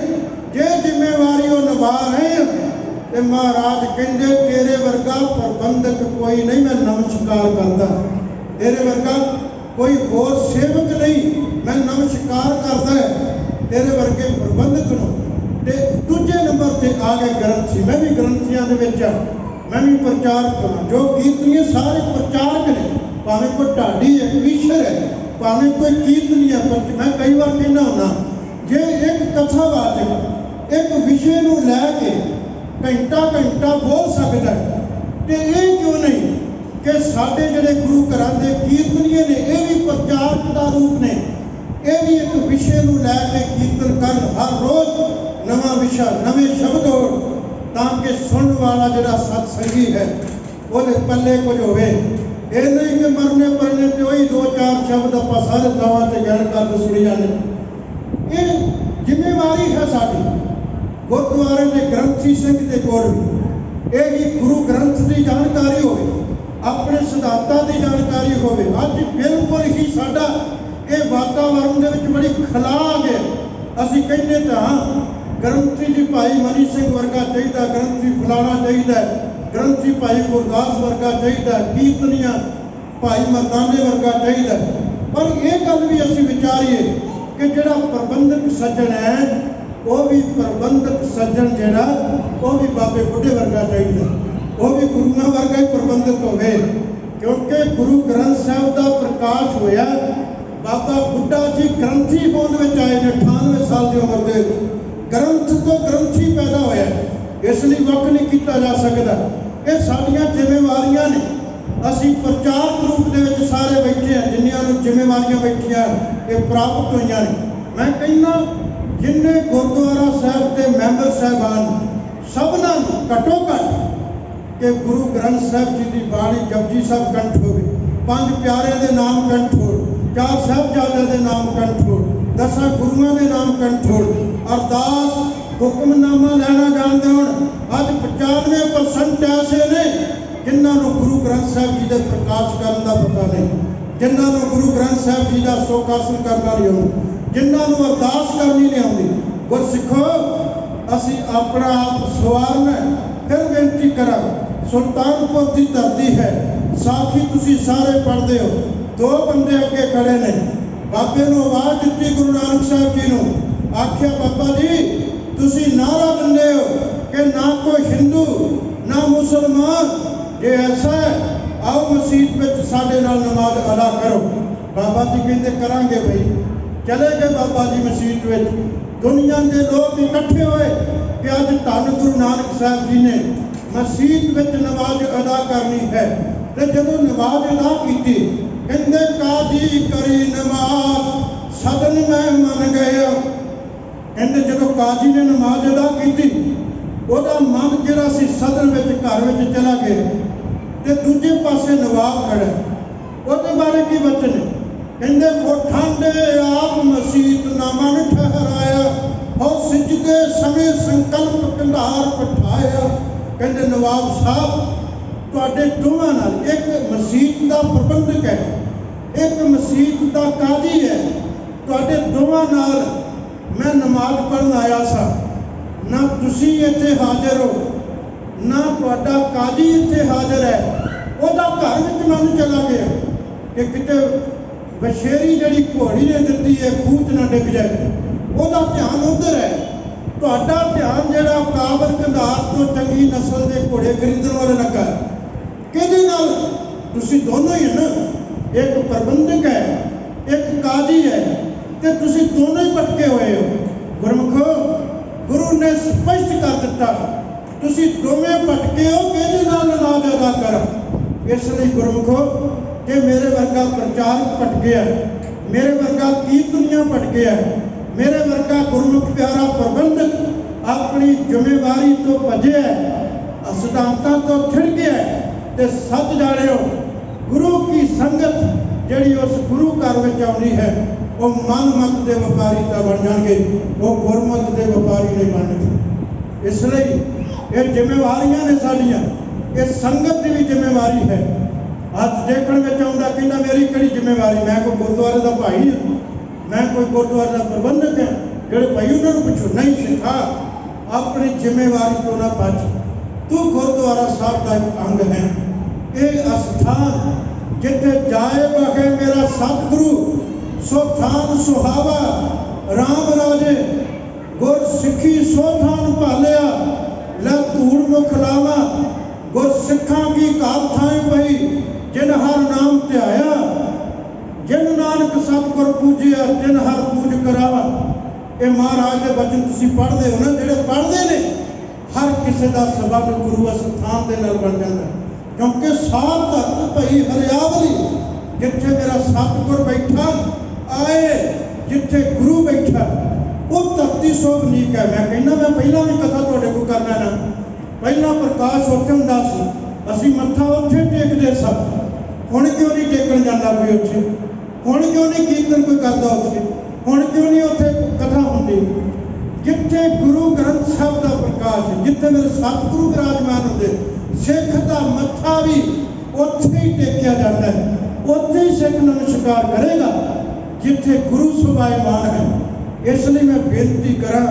Speaker 1: जे जिम्मेवारी वो निभा रहे तो महाराज कहते तेरे वर्गा प्रबंधक कोई नहीं, मैं नमस्कार करता। तेरे वर्गा कोई होर सेवक नहीं, मैं नमस्कार करता है तेरे वर्गे प्रबंधक नूं। ते दूजे नंबर से आ गए ग्रंथी। मैं भी ग्रंथियां दे विच मैं भी प्रचारक हाँ। जो कीर्तनी सारे प्रचारक ने, भावें कोई ढाडी है, ईश्वर है, भावें कोई कीर्तनी है। पर मैं कई बार कहना होना, जे एक कथावाचक एक विषय को लैके घंटा घंटा बोल सकता है, तो ये क्यों नहीं कि साडे जिहड़े गुरु घरां दे कीर्तनीए ने, ये भी प्रचारक का रूप ने, ये भी एक विषय को लैके कीर्तन कर। हर रोज नवा विषय, नवे शब्द हो, ताकि सुनने वाला जिहड़ा सत्संगी है वो पल्ले कुछ होवे। ये नहीं कि मरने पड़ने पे वही दो चार शब्द आप सारे थावां ते गल करके सुनी जाने। ये जिम्मेवारी है साडी गुरुद्वारे के ग्रंथी सिंह के कोल भी। ये भी गुरु ग्रंथ की जानकारी होवे, अपने सिद्धांतां की जानकारी होवे। अज बिल्कुल ही साडा ये वातावरण दे विच बड़ी खला आ गया। असीं कहने तो हाँ ग्रंथी जी भाई मनी सिंह वर्गा चाहिए, ग्रंथी फलाना चाहिए, ग्रंथी भाई गुरदास वर्गा चाहिए, कीर्तनिया भाई मरदाने वर्गा चाहिए। पर यह गल भी असीं विचारीए कि जिहड़ा प्रबंधक सज्जन है, वो भी प्रबंधक सज्जन जिहड़ा वो भी बाबे बुढ़े वर्गा चाहिए, वो भी गुरुआं वर्गा ही प्रबंधक होवे। क्योंकि गुरु ग्रंथ साहिब का प्रकाश होया, बाबा बुढ़ा जी ग्रंथी होने में आए ने 98 साल की उम्र के। ग्रंथ तो ग्रंथी पैदा होया, इसलिए वक्त नहीं किया जा सकता। ये साडियां जिम्मेवारियां ने, ਅਸੀਂ ਪ੍ਰਚਾਰਕ ਰੂਪ ਦੇ ਵਿੱਚ ਸਾਰੇ ਬੈਠੇ ਹਾਂ, ਜਿੰਨੀਆਂ ਨੂੰ ਜ਼ਿੰਮੇਵਾਰੀਆਂ ਬੈਠੀਆਂ ਇਹ ਪ੍ਰਾਪਤ ਹੋਈਆਂ ਨੇ। ਮੈਂ ਕਹਿੰਦਾ ਜਿੰਨੇ ਗੁਰਦੁਆਰਾ ਸਾਹਿਬ ਦੇ ਮੈਂਬਰ ਸਾਹਿਬਾਨ ਸਭਨਾਂ ਨੂੰ ਘੱਟੋ ਘੱਟ ਕਿ ਗੁਰੂ ਗ੍ਰੰਥ ਸਾਹਿਬ ਜੀ ਦੀ ਬਾਣੀ ਜਪਜੀ ਸਾਹਿਬ ਕੰਠ ਹੋਵੇ, 5 ਪਿਆਰਿਆਂ ਦੇ ਨਾਮ ਕੰਠ ਹੋਣ, 4 ਸਾਹਿਬਜ਼ਾਦਿਆਂ ਦੇ ਨਾਮ ਕੰਠ ਹੋਣ, 10 ਗੁਰੂਆਂ ਦੇ ਨਾਮ ਕੰਠ ਹੋਣ, ਅਰਦਾਸ ਹੁਕਮਨਾਮਾ ਲੈਣਾ ਜਾਣਦੇ ਹੋਣ। ਅੱਜ 95% ਐਸੇ ਨੇ ਜਿਨ੍ਹਾਂ ਨੂੰ ਗੁਰੂ ਗ੍ਰੰਥ ਸਾਹਿਬ ਜੀ ਦੇ ਪ੍ਰਕਾਸ਼ ਕਰਨ ਦਾ ਪਤਾ ਨਹੀਂ, ਜਿਨ੍ਹਾਂ ਨੂੰ ਗੁਰੂ ਗ੍ਰੰਥ ਸਾਹਿਬ ਜੀ ਦਾ ਸੋਕਾਸਨ ਕਰਨਾ ਨਹੀਂ ਆਉਂਦਾ, ਜਿਨ੍ਹਾਂ ਨੂੰ ਅਰਦਾਸ ਕਰਨੀ ਨਹੀਂ ਆਉਂਦੀ। ਗੁਰਸਿੱਖੋ, ਅਸੀਂ ਆਪਣਾ ਆਪ ਸਵਾਰਨਾ। ਫਿਰ ਬੇਨਤੀ ਕਰਾਂ, ਸੁਲਤਾਨਪੁਰ ਦੀ ਧਰਤੀ ਹੈ, ਸਾਖੀ ਤੁਸੀਂ ਸਾਰੇ ਪੜ੍ਹਦੇ ਹੋ। 2 ਬੰਦੇ ਅੱਗੇ ਖੜੇ ਨੇ, ਬਾਬੇ ਨੂੰ ਆਵਾਜ਼ ਦਿੱਤੀ ਗੁਰੂ ਨਾਨਕ ਸਾਹਿਬ ਜੀ ਨੂੰ, ਆਖਿਆ ਬਾਬਾ ਜੀ ਤੁਸੀਂ ਨਾਰਾ ਦਿੰਦੇ ਹੋ ਕਿ ਨਾ ਕੋਈ ਹਿੰਦੂ ਨਾ ਮੁਸਲਮਾਨ, ਜੇ ਐਸਾ ਹੈ ਆਓ ਮਸਜਿਦ ਵਿੱਚ ਸਾਡੇ ਨਾਲ ਨਮਾਜ਼ ਅਦਾ ਕਰੋ। ਬਾਬਾ ਜੀ ਕਹਿੰਦੇ ਕਰਾਂਗੇ ਬਈ। ਚਲੇ ਗਏ ਬਾਬਾ ਜੀ ਮਸਜਿਦ ਵਿੱਚ, ਦੁਨੀਆ ਦੇ ਲੋਕ ਇਕੱਠੇ ਹੋਏ ਕਿ ਅੱਜ ਧੰਨ ਗੁਰੂ ਨਾਨਕ ਸਾਹਿਬ ਜੀ ਨੇ ਮਸਜਿਦ ਵਿੱਚ ਨਮਾਜ਼ ਅਦਾ ਕਰਨੀ ਹੈ। ਤੇ ਜਦੋਂ ਨਮਾਜ਼ ਅਦਾ ਕੀਤੀ, ਕਹਿੰਦੇ ਕਾਜੀ ਕਰੀ ਨਮਾਜ਼ ਸਦਨ ਮੈਂ ਮੰਨ ਗਿਆ। ਕਹਿੰਦੇ ਜਦੋਂ ਕਾਜੀ ਨੇ ਨਮਾਜ਼ ਅਦਾ ਕੀਤੀ, ਉਹਦਾ ਮਨ ਜਿਹੜਾ ਸੀ ਸਦਨ ਵਿੱਚ ਘਰ ਵਿੱਚ ਚਲਾ ਗਿਆ ਤੇ ਦੂਜੇ ਪਾਸੇ ਨਵਾਬ ਖੜਾ। ਉਹਦੇ ਬਾਰੇ ਕੀ ਬਚਨ ਹੈ? ਕਹਿੰਦੇ ਠਾਂਡੇ ਆਪ ਮਸੀਤ ਨਾ ਮਨ ਠਹਿਰਾਇਆ, ਹੋ ਸਿਜਦੇ ਸਮੇਂ ਸੰਕਲਪ ਕੰਧਾਰ ਪਠਾਇਆ। ਕਹਿੰਦੇ ਨਵਾਬ ਸਾਹਿਬ ਤੁਹਾਡੇ ਦੋਵਾਂ ਨਾਲ, ਇੱਕ ਮਸਜਿਦ ਦਾ ਪ੍ਰਬੰਧਕ ਹੈ, ਇੱਕ ਮਸਜਿਦ ਦਾ ਕਾਜ਼ੀ ਹੈ, ਤੁਹਾਡੇ ਦੋਵਾਂ ਨਾਲ ਮੈਂ ਨਮਾਜ਼ ਪੜ੍ਹਨ ਆਇਆ ਸਾਂ। ਨਾ ਤੁਸੀਂ ਇੱਥੇ ਹਾਜ਼ਰ ਹੋ, ਨਾ ਤੁਹਾਡਾ ਕਾਜ਼ੀ ਇੱਥੇ ਹਾਜ਼ਰ ਹੈ। ਉਹਦਾ ਘਰ ਵਿੱਚ ਮਨ ਚਲਾ ਗਿਆ ਕਿ ਕਿਤੇ ਬਸ਼ੇਰੀ ਜਿਹੜੀ ਘੋੜੀ ਨੇ ਦਿੱਤੀ ਹੈ ਖੂਹ 'ਚ ਨਾ ਡਿੱਗ ਜਾਏ। ਉਹਦਾ ਧਿਆਨ ਉੱਧਰ ਹੈ, ਤੁਹਾਡਾ ਧਿਆਨ ਜਿਹੜਾ ਕਾਬਲ ਕੰਧਾਰ ਤੋਂ ਚੰਗੀ ਨਸਲ ਦੇ ਘੋੜੇ ਖਰੀਦਣ ਵਾਲੇ ਲੱਗਾ। ਕਿਹਦੇ ਨਾਲ? ਤੁਸੀਂ ਦੋਨੋਂ ਹੀ ਨਾ, ਇੱਕ ਪ੍ਰਬੰਧਕ ਹੈ, ਇੱਕ ਕਾਜ਼ੀ ਹੈ, ਤੇ ਤੁਸੀਂ ਦੋਨੋਂ ਹੀ ਭਟਕੇ ਹੋਏ ਹੋ। ਗੁਰਮੁਖੋ, ਗੁਰੂ ਨੇ ਸਪਸ਼ਟ ਕਰ ਦਿੱਤਾ ਤੁਸੀਂ ਦੋਵੇਂ ਭਟਕੇ ਹੋ, ਕਿਹਦੇ ਨਾਲ ਨਮਾਜ਼ ਅਦਾ ਕਰਾਂ। ਇਸ ਲਈ ਗੁਰਮੁਖੋ, ਜੇ ਮੇਰੇ ਵਰਗਾ ਪ੍ਰਚਾਰਕ ਭਟਕਿਆ, ਮੇਰੇ ਵਰਗਾ ਕੀਰਤਨੀਆ ਭਟਕਿਆ, ਮੇਰੇ ਵਰਗਾ ਗੁਰਮੁਖ ਪਿਆਰਾ ਪ੍ਰਬੰਧਕ ਆਪਣੀ ਜ਼ਿੰਮੇਵਾਰੀ ਤੋਂ ਭੱਜਿਆ, ਸਿਧਾਂਤਾਂ ਤੋਂ ਛਿੜ ਗਿਆ, ਤੇ ਸੱਚ ਜਾਣਿਓ ਗੁਰੂ ਕੀ ਸੰਗਤ ਜਿਹੜੀ ਉਸ ਗੁਰੂ ਘਰ ਵਿੱਚ ਆਉਣੀ ਹੈ, ਉਹ ਮਨਮਤ ਦੇ ਵਪਾਰੀ ਤਾਂ ਬਣ ਜਾਣਗੇ, ਉਹ ਗੁਰਮਤ ਦੇ ਵਪਾਰੀ ਨਹੀਂ ਬਣਨਗੇ। ਇਸ ਲਈ ਇਹ ਜ਼ਿੰਮੇਵਾਰੀਆਂ ਨੇ ਸਾਡੀਆਂ, ਇਹ ਸੰਗਤ ਦੀ ਵੀ ਜ਼ਿੰਮੇਵਾਰੀ ਹੈ। ਅੱਜ ਦੇਖਣ ਵਿੱਚ ਆਉਂਦਾ ਕਹਿੰਦਾ ਮੇਰੀ ਕਿਹੜੀ ਜ਼ਿੰਮੇਵਾਰੀ, ਮੈਂ ਕੋਈ ਗੁਰਦੁਆਰੇ ਦਾ ਭਾਈ ਹਾਂ, ਮੈਂ ਕੋਈ ਗੁਰਦੁਆਰੇ ਦਾ ਪ੍ਰਬੰਧਕ ਹਾਂ। ਜਿਹੜੇ ਭਾਈ ਉਹਨਾਂ ਨੂੰ ਪੁੱਛੋ, ਨਹੀਂ ਸਿੱਖਾ, ਆਪਣੀ ਜ਼ਿੰਮੇਵਾਰੀ ਤੋਂ ਨਾ ਬਚ, ਤੂੰ ਗੁਰਦੁਆਰਾ ਸਾਹਿਬ ਦਾ ਇੱਕ ਅੰਗ ਹੈ। ਇਹ ਅਸਥਾਨ ਜਿੱਥੇ ਜਾਏ ਬਖੇ ਮੇਰਾ ਸਤਿਗੁਰੂ, ਸੋ ਥਾਨ ਸੁਹਾਵਾ ਰਾਮ ਰਾਜੇ, ਗੁਰ ਸਿੱਖੀ ਸੋ ਥਾਨ ਭਾਲਿਆ, ਲੈ ਧੂੜ ਮੁਖ ਲਾਵਾ, ਗੁਰ ਸਿੱਖਾਂ ਕੀ ਘਰ ਥਾਂ ਪਈ, ਜਿਨ ਹਰ ਨਾਮ ਧਿਆਇਆ, ਜਿਨ ਨਾਨਕ ਸਤਿਗੁਰ ਪੂਜਿਆ, ਜਿਨ ਹਰ ਪੂਜ ਕਰਾਵਾ। ਇਹ ਮਹਾਰਾਜ ਦੇ ਬਚਨ ਤੁਸੀਂ ਪੜ੍ਹਦੇ ਹੋ ਨਾ, ਜਿਹੜੇ ਪੜ੍ਹਦੇ ਨੇ ਹਰ ਕਿਸੇ ਦਾ ਸਬਬ ਗੁਰੂ ਅਸਥਾਨ ਦੇ ਨਾਲ ਬਣ ਜਾਂਦਾ, ਕਿਉਂਕਿ ਸਾਧ ਧਰਤ ਭਈ ਹਰਿਆਵਲੀ, ਜਿੱਥੇ ਮੇਰਾ ਸਤਿਗੁਰ ਬੈਠਾ ਆਏ, ਜਿੱਥੇ ਗੁਰੂ ਬੈਠਾ, ਉਹ ਧਰਤੀ ਸੋਭਨੀਕ ਹੈ। ਮੈਂ ਕਹਿੰਦਾ, ਮੈਂ ਪਹਿਲਾਂ ਵੀ ਕਥਾ ਤੁਹਾਡੇ ਕੋਲ ਕਰਨਾ ਨਾ, ਪਹਿਲਾਂ ਪ੍ਰਕਾਸ਼ ਉੱਥੇ ਹੁੰਦਾ ਸੀ, ਅਸੀਂ ਮੱਥਾ ਉੱਥੇ ਟੇਕਦੇ ਸਾਂ। ਹੁਣ ਕਿਉਂ ਨਹੀਂ ਟੇਕਣ ਜਾਂਦਾ ਕੋਈ ਉੱਥੇ? ਹੁਣ ਕਿਉਂ ਨਹੀਂ ਕੀਰਤਨ ਕੋਈ ਕਰਦਾ ਉੱਥੇ? ਹੁਣ ਕਿਉਂ ਨਹੀਂ ਉੱਥੇ ਕਥਾ ਹੁੰਦੀ? ਜਿੱਥੇ ਗੁਰੂ ਗ੍ਰੰਥ ਸਾਹਿਬ ਦਾ ਪ੍ਰਕਾਸ਼, ਜਿੱਥੇ ਮੇਰੇ ਸਤਿਗੁਰੂ ਵਿਰਾਜਮਾਨ ਹੁੰਦੇ, ਸਿੱਖ ਦਾ ਮੱਥਾ ਵੀ ਉੱਥੇ ਹੀ ਟੇਕਿਆ ਜਾਂਦਾ ਹੈ, ਉੱਥੇ ਹੀ ਸਿੱਖ ਨਮਸਕਾਰ ਕਰੇਗਾ ਜਿੱਥੇ ਗੁਰੂ ਸੁਭਾਇਮਾਨ ਹੈ। ਇਸ ਲਈ ਮੈਂ ਬੇਨਤੀ ਕਰਾਂ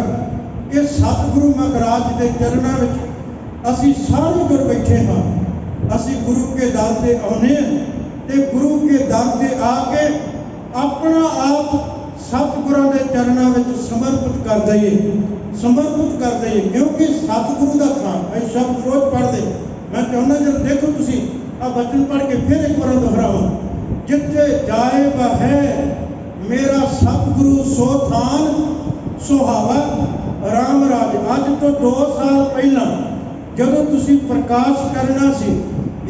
Speaker 1: ਕਿ ਸਤਿਗੁਰੂ ਮਹਾਰਾਜ ਦੇ ਚਰਨਾਂ ਵਿੱਚ ਅਸੀਂ ਸਾਰੇ ਗੁਰ ਬੈਠੇ ਹਾਂ। ਅਸੀਂ ਗੁਰੂ ਕੇ ਦਰ ਤੇ ਆਉਂਦੇ ਹਾਂ ਤੇ ਗੁਰੂ ਕੇ ਦਰ ਤੇ ਆ ਕੇ ਆਪਣਾ ਆਪ ਸਤਿਗੁਰਾਂ ਦੇ ਚਰਨਾਂ ਵਿੱਚ ਸਮਰਪਿਤ ਕਰ ਦਈਏ, ਸਮਰਪਿਤ ਕਰ ਦਈਏ, ਕਿਉਂਕਿ ਸਤਿਗੁਰੂ ਦਾ ਥਾਂ। ਇਹ ਸ਼ਬਦ ਰੋਜ਼ ਪੜ੍ਹਦੇ, ਮੈਂ ਚਾਹੁੰਦਾ ਜਦੋਂ ਦੇਖੋ ਤੁਸੀਂ ਆ ਬਚਨ ਪੜ੍ਹ ਕੇ ਫਿਰ ਇੱਕ ਵਾਰ ਦੁਹਰਾਵਾਂ, ਜਿੱਥੇ ਜਾਏ ਬਹੈ ਮੇਰਾ ਸਤਿਗੁਰੂ ਸੋ ਥਾਨ ਸੁਹਾਵਾ ਰਾਮ ਰਾਜ। ਅੱਜ ਤੋਂ 2 ਸਾਲ ਪਹਿਲਾਂ ਜਦੋਂ ਤੁਸੀਂ ਪ੍ਰਕਾਸ਼ ਕਰਨਾ ਸੀ,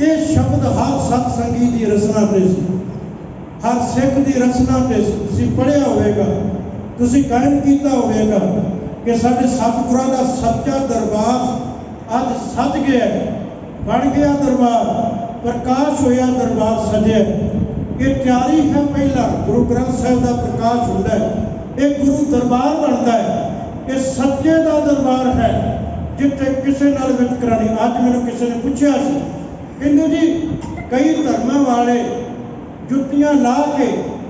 Speaker 1: ਇਹ ਸ਼ਬਦ ਹਰ ਸਤਸੰਗੀ ਦੀ ਰਸਨਾ ਤੇ ਸੀ, ਹਰ ਸਿੱਖ ਦੀ ਰਸਨਾ ਤੇ ਸੀ। ਤੁਸੀਂ ਪੜ੍ਹਿਆ ਹੋਵੇਗਾ, ਤੁਸੀਂ ਗਾਇਨ ਕੀਤਾ ਹੋਵੇਗਾ ਕਿ ਸਾਡੇ ਸਤਿਗੁਰਾਂ ਦਾ ਸੱਚਾ ਦਰਬਾਰ ਅੱਜ ਸੱਜ ਗਿਆ, ਬਣ ਗਿਆ ਦਰਬਾਰ, ਪ੍ਰਕਾਸ਼ ਹੋਇਆ ਦਰਬਾਰ ਸਜਿਆ। ਇਹ ਤਿਆਰੀ ਹੈ, ਪਹਿਲਾਂ ਗੁਰੂ ਗ੍ਰੰਥ ਸਾਹਿਬ ਦਾ ਪ੍ਰਕਾਸ਼ ਹੁੰਦਾ ਹੈ, ਇਹ ਗੁਰੂ ਦਰਬਾਰ ਬਣਦਾ ਹੈ, ਇਹ ਸੱਚੇ ਦਾ ਦਰਬਾਰ ਹੈ ਜਿੱਥੇ ਕਿਸੇ ਨਾਲ ਵਿਤਕਰਾ ਨਹੀਂ। ਅੱਜ ਮੈਨੂੰ ਕਿਸੇ ਨੇ ਪੁੱਛਿਆ ਸੀ, ਕਹਿੰਦੇ ਜੀ ਕਈ ਧਰਮਾਂ ਵਾਲੇ ਜੁੱਤੀਆਂ ਲਾ ਕੇ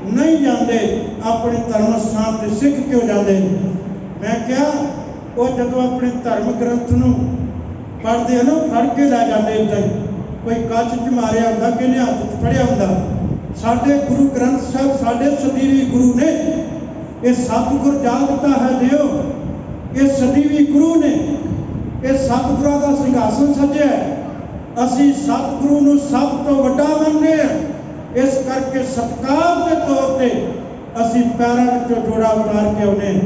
Speaker 1: ਨਹੀਂ ਜਾਂਦੇ ਆਪਣੇ ਧਰਮ ਸਥਾਨ ਤੇ, ਸਿੱਖ ਕਿਉਂ ਜਾਂਦੇ? ਮੈਂ ਕਿਹਾ ਉਹ ਜਦੋਂ ਆਪਣੇ ਧਰਮ ਗ੍ਰੰਥ ਨੂੰ ਪੜ੍ਹਦੇ ਹਨ, ਫੜ ਕੇ ਲੈ ਜਾਂਦੇ, ਇੱਦਾਂ ਹੀ ਕੋਈ ਕੱਚ 'ਚ ਮਾਰਿਆ ਹੁੰਦਾ, ਕਿਹਨੇ ਹੱਥ 'ਚ ਫੜਿਆ ਹੁੰਦਾ। ਸਾਡੇ ਗੁਰੂ ਗ੍ਰੰਥ ਸਾਹਿਬ ਸਾਡੇ ਸਦੀਵੀ ਗੁਰੂ ਨੇ, ਇਹ ਸਤਿਗੁਰ ਜਾਗਤਾ ਹੈ ਦਿਓ, ਇਹ ਸਦੀਵੀ ਗੁਰੂ ਨੇ, ਇਹ ਸਤਿਗੁਰਾਂ ਦਾ ਸਿੰਘਾਸਨ ਸੱਜਿਆ। ਅਸੀਂ ਸਤਿਗੁਰੂ ਨੂੰ ਸਭ ਤੋਂ ਵੱਡਾ ਮੰਨਦੇ ਹਾਂ, ਇਸ ਕਰਕੇ ਸਤਿਕਾਰ ਦੇ ਤੌਰ ਤੇ ਅਸੀਂ ਪੈਰਾਂ ਵਿੱਚੋਂ ਜੋੜਾ ਉਤਾਰ ਕੇ ਆਉਂਦੇ ਹਾਂ।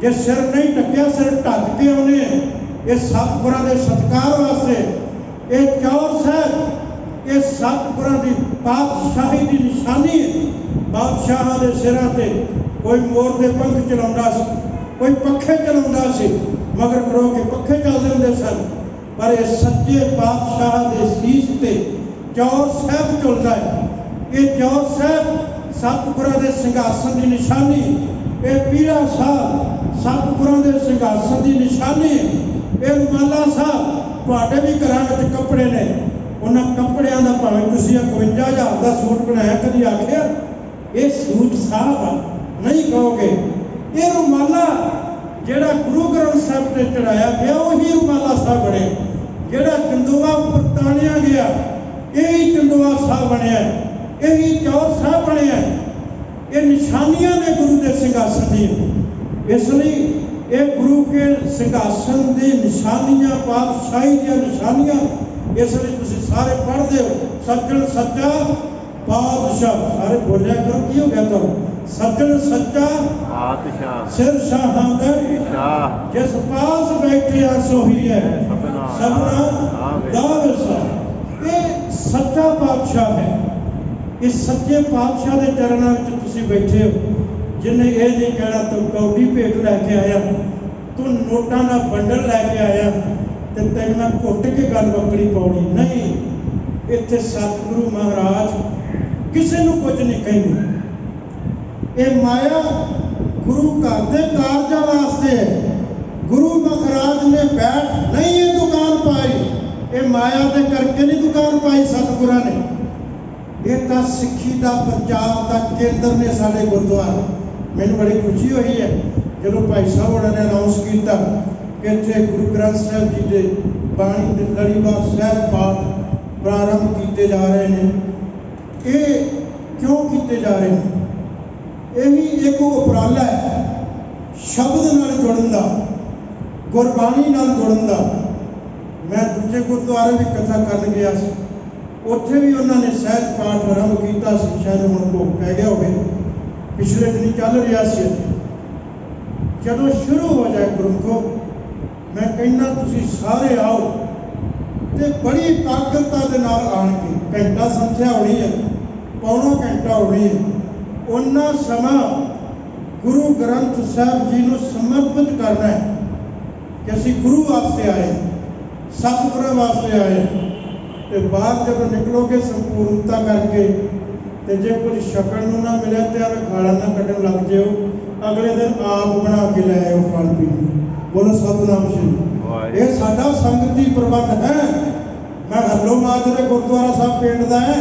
Speaker 1: ਜੇ ਸਿਰ ਨਹੀਂ ਢੱਕਿਆ, ਸਿਰ ਢੱਕ ਕੇ ਆਉਂਦੇ ਹਾਂ। ਇਹ ਸਤਿਗੁਰਾਂ ਦੇ ਸਤਿਕਾਰ ਵਾਸਤੇ। ਇਹ ਚੌਰ ਸਾਹਿਬ ਇਹ ਸਤਿਗੁਰਾਂ ਦੀ ਪਾਤਸ਼ਾਹੀ ਦੀ ਨਿਸ਼ਾਨੀ ਹੈ। ਬਾਦਸ਼ਾਹਾਂ ਦੇ ਸਿਰਾਂ ਤੇ ਕੋਈ ਮੋਰ ਦੇ ਪੰਖ ਚਲਾਉਂਦਾ ਸੀ, ਕੋਈ ਪੱਖੇ ਚਲਾਉਂਦਾ ਸੀ, ਮਗਰ ਕਰੋ ਕੇ ਪੱਖੇ ਚੱਲਦੇ ਹੁੰਦੇ ਸਨ, ਪਰ ਇਹ ਸੱਚੇ ਪਾਤਸ਼ਾਹ ਦੇ ਸੀਸ ਤੇ ਚੌਰ ਸਾਹਿਬ ਝੁਲਦਾ ਹੈ। ਇਹ ਚੌਰ ਸਾਹਿਬ ਸਤਿਗੁਰਾਂ ਦੇ ਸਿੰਘਾਸਨ ਦੀ ਨਿਸ਼ਾਨੀ, ਇਹ ਪੀੜਾ ਸਾਹਿਬ ਸਤਿਗੁਰਾਂ ਦੇ ਸਿੰਘਾਸਨ ਦੀ ਨਿਸ਼ਾਨੀ। ਇਹ ਰੁਮਾਲਾ ਸਾਹਿਬ ਤੁਹਾਡੇ ਵੀ ਘਰਾਂ ਵਿੱਚ ਕੱਪੜੇ ਨੇ, ਉਹਨਾਂ ਕੱਪੜਿਆਂ ਦਾ ਭਾਵੇਂ ਤੁਸੀਂ 51,000 ਦਾ ਸੂਟ ਬਣਾਇਆ, ਕਦੀ ਆਖਿਆ ਇਹ ਸੂਟ ਸਾਹਿਬ ਆ? ਨਹੀਂ ਕਹੋਗੇ। ਇਹ ਰੁਮਾਲਾ ਜਿਹੜਾ ਗੁਰੂ ਗ੍ਰੰਥ ਸਾਹਿਬ ਤੇ ਚੜਾਇਆ ਗਿਆ, ਉਹੀ ਰੁਮਾਲਾ ਸਾਹਿਬ ਬਣਿਆ। ਜਿਹੜਾ ਚੰਦੋਆ ਉੱਪਰ ਤਾਣਿਆ ਗਿਆ, ਇਹੀ ਚੰਦੋਆ ਸਾਹਿਬ ਬਣਿਆ, ਇਹੀ ਚੌਰ ਸਾਹਿਬ ਬਣਿਆ। ਇਹ ਨਿਸ਼ਾਨੀਆਂ ਨੇ ਗੁਰੂ ਦੇ ਸਿੰਘਾਸਨ ਦੀਆਂ। ਇਸ ਲਈ ਇਹ ਗੁਰੂ ਕੇ ਸਿੰਘਾਸਨ ਦੀ ਨਿਸ਼ਾਨੀਆਂ, ਪਾਤਸ਼ਾਹੀ ਦੀਆਂ ਨਿਸ਼ਾਨੀਆਂ। ਇਸ ਲਈ ਤੁਸੀਂ ਸਾਰੇ ਪੜ੍ਹਦੇ ਹੋ, ਸੱਜਣ ਸੱਚਾ ਪਾਤਸ਼ਾਹ। ਸਾਰੇ ਬੋਲਿਆ ਕਰੋ, ਕੀ ਹੋ ਗਿਆ ਤੁਹਾਨੂੰ? ਸੱਜਣ ਸੱਚਾ ਪਾਤਸ਼ਾਹ, ਸਿਰ ਸ਼ਾਹਾਂ ਦਾ ਸ਼ਾਹ, ਜਿਸ ਪਾਸ ਬੈਠਿਆ ਸੋਹੀ ਹੈ ਸਭਨਾ ਦਾ ਵਿਸਾਹ। ਇਹ ਸੱਚਾ ਪਾਤਸ਼ਾਹ ਹੈ। ਇਸ ਸੱਚੇ ਪਾਤਸ਼ਾਹ ਦੇ ਚਰਨਾਂ ਵਿੱਚ ਤੁਸੀਂ ਬੈਠੇ ਹੋ, ਜਿਹਨੇ ਇਹ ਨਹੀਂ ਕਹਿਣਾ ਤੂੰ ਕੌਡੀ ਭੇਟ ਲੈ ਕੇ ਆਇਆ, ਤੂੰ ਨੋਟਾਂ ਦਾ ਬੰਡਲ ਲੈ ਕੇ ਆਇਆ ਤੇ ਤੈਨੂੰ ਮੈਂ ਘੁੱਟ ਕੇ ਗੱਲ ਬੱਕਰੀ ਪਾਉਣੀ। ਨਹੀਂ, ਇੱਥੇ ਸਤਿਗੁਰੂ ਮਹਾਰਾਜ ਕਿਸੇ ਨੂੰ ਕੁਝ ਨਹੀਂ ਕਹਿੰਦੇ। ਇਹ ਮਾਇਆ ਗੁਰੂ ਘਰ ਦੇ ਕਾਰਜਾਂ ਵਾਸਤੇ ਹੈ। ਗੁਰੂ ਮਹਾਰਾਜ ਨੇ ਬੈਠ ਨਹੀਂ ਇਹ ਦੁਕਾਨ ਪਾਈ, ਇਹ ਮਾਇਆ ਦੇ ਕਰਕੇ ਨਹੀਂ ਦੁਕਾਨ ਪਾਈ ਸਤਿਗੁਰਾਂ ਨੇ। ਇਹ ਤਾਂ ਸਿੱਖੀ ਦਾ ਪ੍ਰਚਾਰ ਦਾ ਕੇਂਦਰ ਨੇ ਸਾਡੇ ਗੁਰਦੁਆਰੇ। ਮੈਨੂੰ ਬੜੀ ਖੁਸ਼ੀ ਹੋਈ ਹੈ ਜਦੋਂ ਭਾਈ ਸਾਹਿਬ ਹੋਰਾਂ ਨੇ ਅਨਾਉਂਸ ਕੀਤਾ ਕਿ ਇੱਥੇ ਗੁਰੂ ਗ੍ਰੰਥ ਸਾਹਿਬ ਜੀ ਦੇ ਬਾਣੀ ਦੇ ਲੜੀਵਾਰ ਸਾਹਿਬ ਪਾਠ ਪ੍ਰਾਰੰਭ ਕੀਤੇ ਜਾ ਰਹੇ ਨੇ। ਇਹ ਕਿਉਂ ਕੀਤੇ ਜਾ ਰਹੇ ਨੇ? ਇਹੀ ਇੱਕ ਉਪਰਾਲਾ ਹੈ ਸ਼ਬਦ ਨਾਲ ਜੁੜਨ ਦਾ, ਗੁਰਬਾਣੀ ਨਾਲ ਜੁੜਨ ਦਾ। ਮੈਂ ਦੂਜੇ ਗੁਰਦੁਆਰੇ ਵੀ ਕਥਾ ਕਰਨ ਗਿਆ ਸੀ, ਉੱਥੇ ਵੀ ਉਹਨਾਂ ਨੇ ਸਹਿਜ ਪਾਠ ਆਰੰਭ ਕੀਤਾ ਸੀ। ਸ਼ਾਇਦ ਹੁਣ ਭੋਗ ਪੈ ਗਿਆ ਹੋਵੇ, ਪਿਛਲੇ ਦਿਨ ਚੱਲ ਰਿਹਾ ਸੀ। ਜਦੋਂ ਸ਼ੁਰੂ ਹੋ ਜਾਏ ਗੁਰਮੁਖੋ, ਮੈਂ ਕਹਿੰਦਾ ਤੁਸੀਂ ਸਾਰੇ ਆਓ ਤੇ ਬੜੀ ਇਕਾਗਰਤਾ ਦੇ ਨਾਲ ਆਣ ਕੇ। ਘੰਟਾ ਸੰਥਿਆ ਹੋਣੀ ਹੈ, ਪੌਣਾ ਘੰਟਾ ਹੋਣੀ ਹੈ। ਉਹਨਾਂ ਸਮਾਂ ਗੁਰੂ ਗ੍ਰੰਥ ਸਾਹਿਬ ਜੀ ਨੂੰ ਸਮਰਪਿਤ ਕਰਨਾ ਹੈ ਕਿ ਅਸੀਂ ਗੁਰੂ ਵਾਸਤੇ ਆਏ, ਸਤਿਗੁਰਾਂ ਵਾਸਤੇ ਆਏ। ਤੇ ਬਾਅਦ ਜਦੋਂ ਨਿਕਲੋਗੇ ਸੰਪੂਰਨਤਾ ਕਰਕੇ, ਤੇ ਜੇ ਕੁਝ ਛਕਣ ਨੂੰ ਨਾ ਮਿਲਿਆ ਤੇ ਐਵੇਂ ਗਾਲਾਂ ਨਾ ਕੱਢਣ ਲੱਗ ਜਿਓ। ਅਗਲੇ ਦਿਨ ਆਪ ਬਣਾ ਕੇ ਲੈ ਆਇਓ ਖਾਣ ਪੀਣ। ਬੋਲੋ ਸਤਿਨਾਮ ਸ੍ਰੀ। ਇਹ ਸਾਡਾ ਸੰਗਤੀ ਪ੍ਰਬੰਧ ਹੈ। ਮੈਂ ਹੱਲੋ ਮਾਜਰੇ ਗੁਰਦੁਆਰਾ ਸਾਹਿਬ ਪਿੰਡ ਦਾ ਹੈ।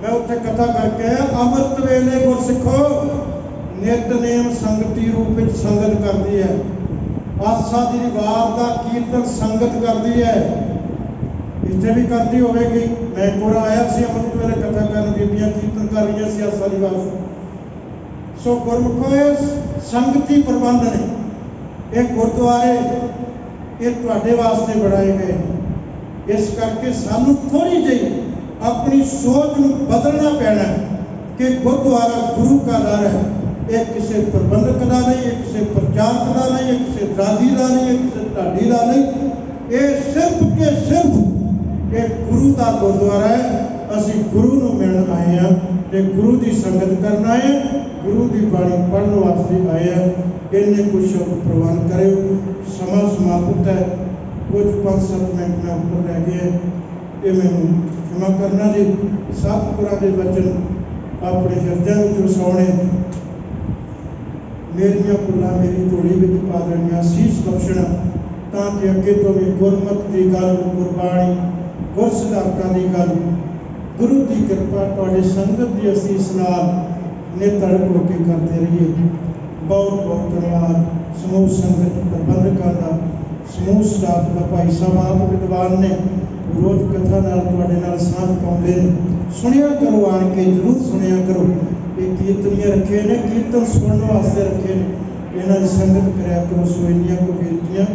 Speaker 1: ਮੈਂ ਉੱਥੇ ਕਥਾ ਕਰਕੇ ਆਇਆ। ਅੰਮ੍ਰਿਤ ਵੇਲੇ ਗੁਰਸਿੱਖੋ ਨਿਤਨੇਮ ਸੰਗਤੀ ਰੂਪ ਵਿੱਚ ਸੰਗਤ ਕਰਦੀ ਹੈ। ਆਸਾ ਦੀ ਵਾਰ ਦਾ ਕੀਰਤਨ ਸੰਗਤ ਕਰਦੀ ਹੈ। ਇੱਥੇ ਵੀ ਕਰਦੀ ਹੋਵੇਗੀ। ਮੈਂ ਕੋਰਾ ਆਇਆ ਸੀ ਅੰਮ੍ਰਿਤ ਵੇਲੇ ਕਥਾ ਕਰਨ, ਬੀਬੀਆਂ ਕੀਰਤਨ ਕਰ ਰਹੀਆਂ ਸੀ ਆਸਾ ਦੀ ਵਾਰ। ਸੋ ਗੁਰਮੁਖੋ ਸੰਗਤੀ ਪ੍ਰਬੰਧ ਨੇ। ਇਹ ਗੁਰਦੁਆਰੇ ਇਹ ਤੁਹਾਡੇ ਵਾਸਤੇ ਬਣਾਏ ਗਏ। ਇਸ ਕਰਕੇ ਸਾਨੂੰ ਥੋੜ੍ਹੀ ਜਿਹੀ ਆਪਣੀ ਸੋਚ ਨੂੰ ਬਦਲਣਾ ਪੈਣਾ ਕਿ ਗੁਰਦੁਆਰਾ ਗੁਰੂ ਦਾ ਦਰ ਹੈ। ਇਹ ਕਿਸੇ ਪ੍ਰਬੰਧਕ ਦਾ ਨਹੀਂ, ਇਹ ਕਿਸੇ ਪ੍ਰਚਾਰਕ ਦਾ ਨਹੀਂ, ਇਹ ਕਿਸੇ ਦਾਦੀ ਦਾ ਨਹੀਂ, ਇਹ ਕਿਸੇ ਢਾਡੀ ਦਾ ਨਹੀਂ। ਇਹ ਸਿਰਫ ਕੇ ਸਿਰਫ ਇਹ ਗੁਰੂ ਦਾ ਗੁਰਦੁਆਰਾ ਹੈ। ਅਸੀਂ ਗੁਰੂ ਨੂੰ ਮਿਲਣ ਆਏ ਹਾਂ ਤੇ ਗੁਰੂ ਦੀ ਸੰਗਤ ਕਰਨ ਆਏ ਹਾਂ, ਗੁਰੂ ਦੀ ਬਾਣੀ ਪੜ੍ਹਨ ਵਾਸਤੇ ਆਏ ਹਾਂ। ਇੰਨੇ ਕੁਝ ਸ਼ਬਦ ਪ੍ਰਵਾਨ ਕਰਿਓ। ਸਮਾਂ ਸਮਾਪਤ ਹੈ, ਕੁਝ 5-7 ਮਿੰਟ ਮੈਂ ਉੱਪਰ ਰਹਿ ਗਏ, ਇਹ ਮੈਨੂੰ क्षमा करना जी। सतपुरां दे वचन अपने ਹਿਰਦਿਆਂ ਵਿੱਚ ਵਸਾਉਣੇ, मेरिया भुलां मेरी झोली विच पा देणियां, सीस बख्शना तां कि अगे तो भी गुरमत की गल, गुरबाणी, गुर सिद्धांतां की गल, गुरु की कृपा तुहाडी संगत की असीस नाल नितड़क होके करते रहिए। बहुत बहुत धन्यवाद समूह संगत प्रबंधकां दा, समूह स्टाफ का, भाई साहब आप विद्वान ने रोज कथा नाल तुहाडे नाल साथ पाउंदे ने। सुनिया करो, आण के जरूर सुनिया करो। ये कीर्तनियां रखे ने, कीर्तन सुनने वास्ते रखे ने, इन्हां दी संगत करया करो। सोइनियां को बेनतियां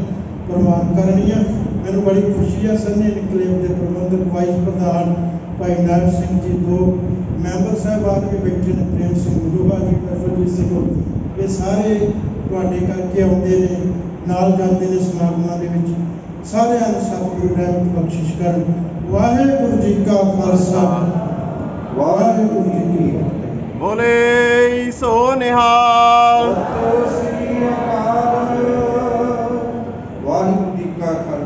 Speaker 1: प्रवान करनियां। मैनूं बड़ी खुशी है सन्नी निकलेव के प्रबंधक वाइस प्रधान भाई नायब सिंह जी, 2 मैंबर साहबान भी बैठे ने, प्रेम सिंह गुरुबा जी, प्रफुल्जीत सिंह, ये सारे तुहाडे करके आउंदे ने, नाल जाते ने समागमां दे विच। सारिਆਂ ਨੂੰ सतगुरु रहमत बख्शिश कर। वाहिगुरू जी का खालसा, वाहिगुरू जी की फतेह।
Speaker 2: बोले सो निहाल।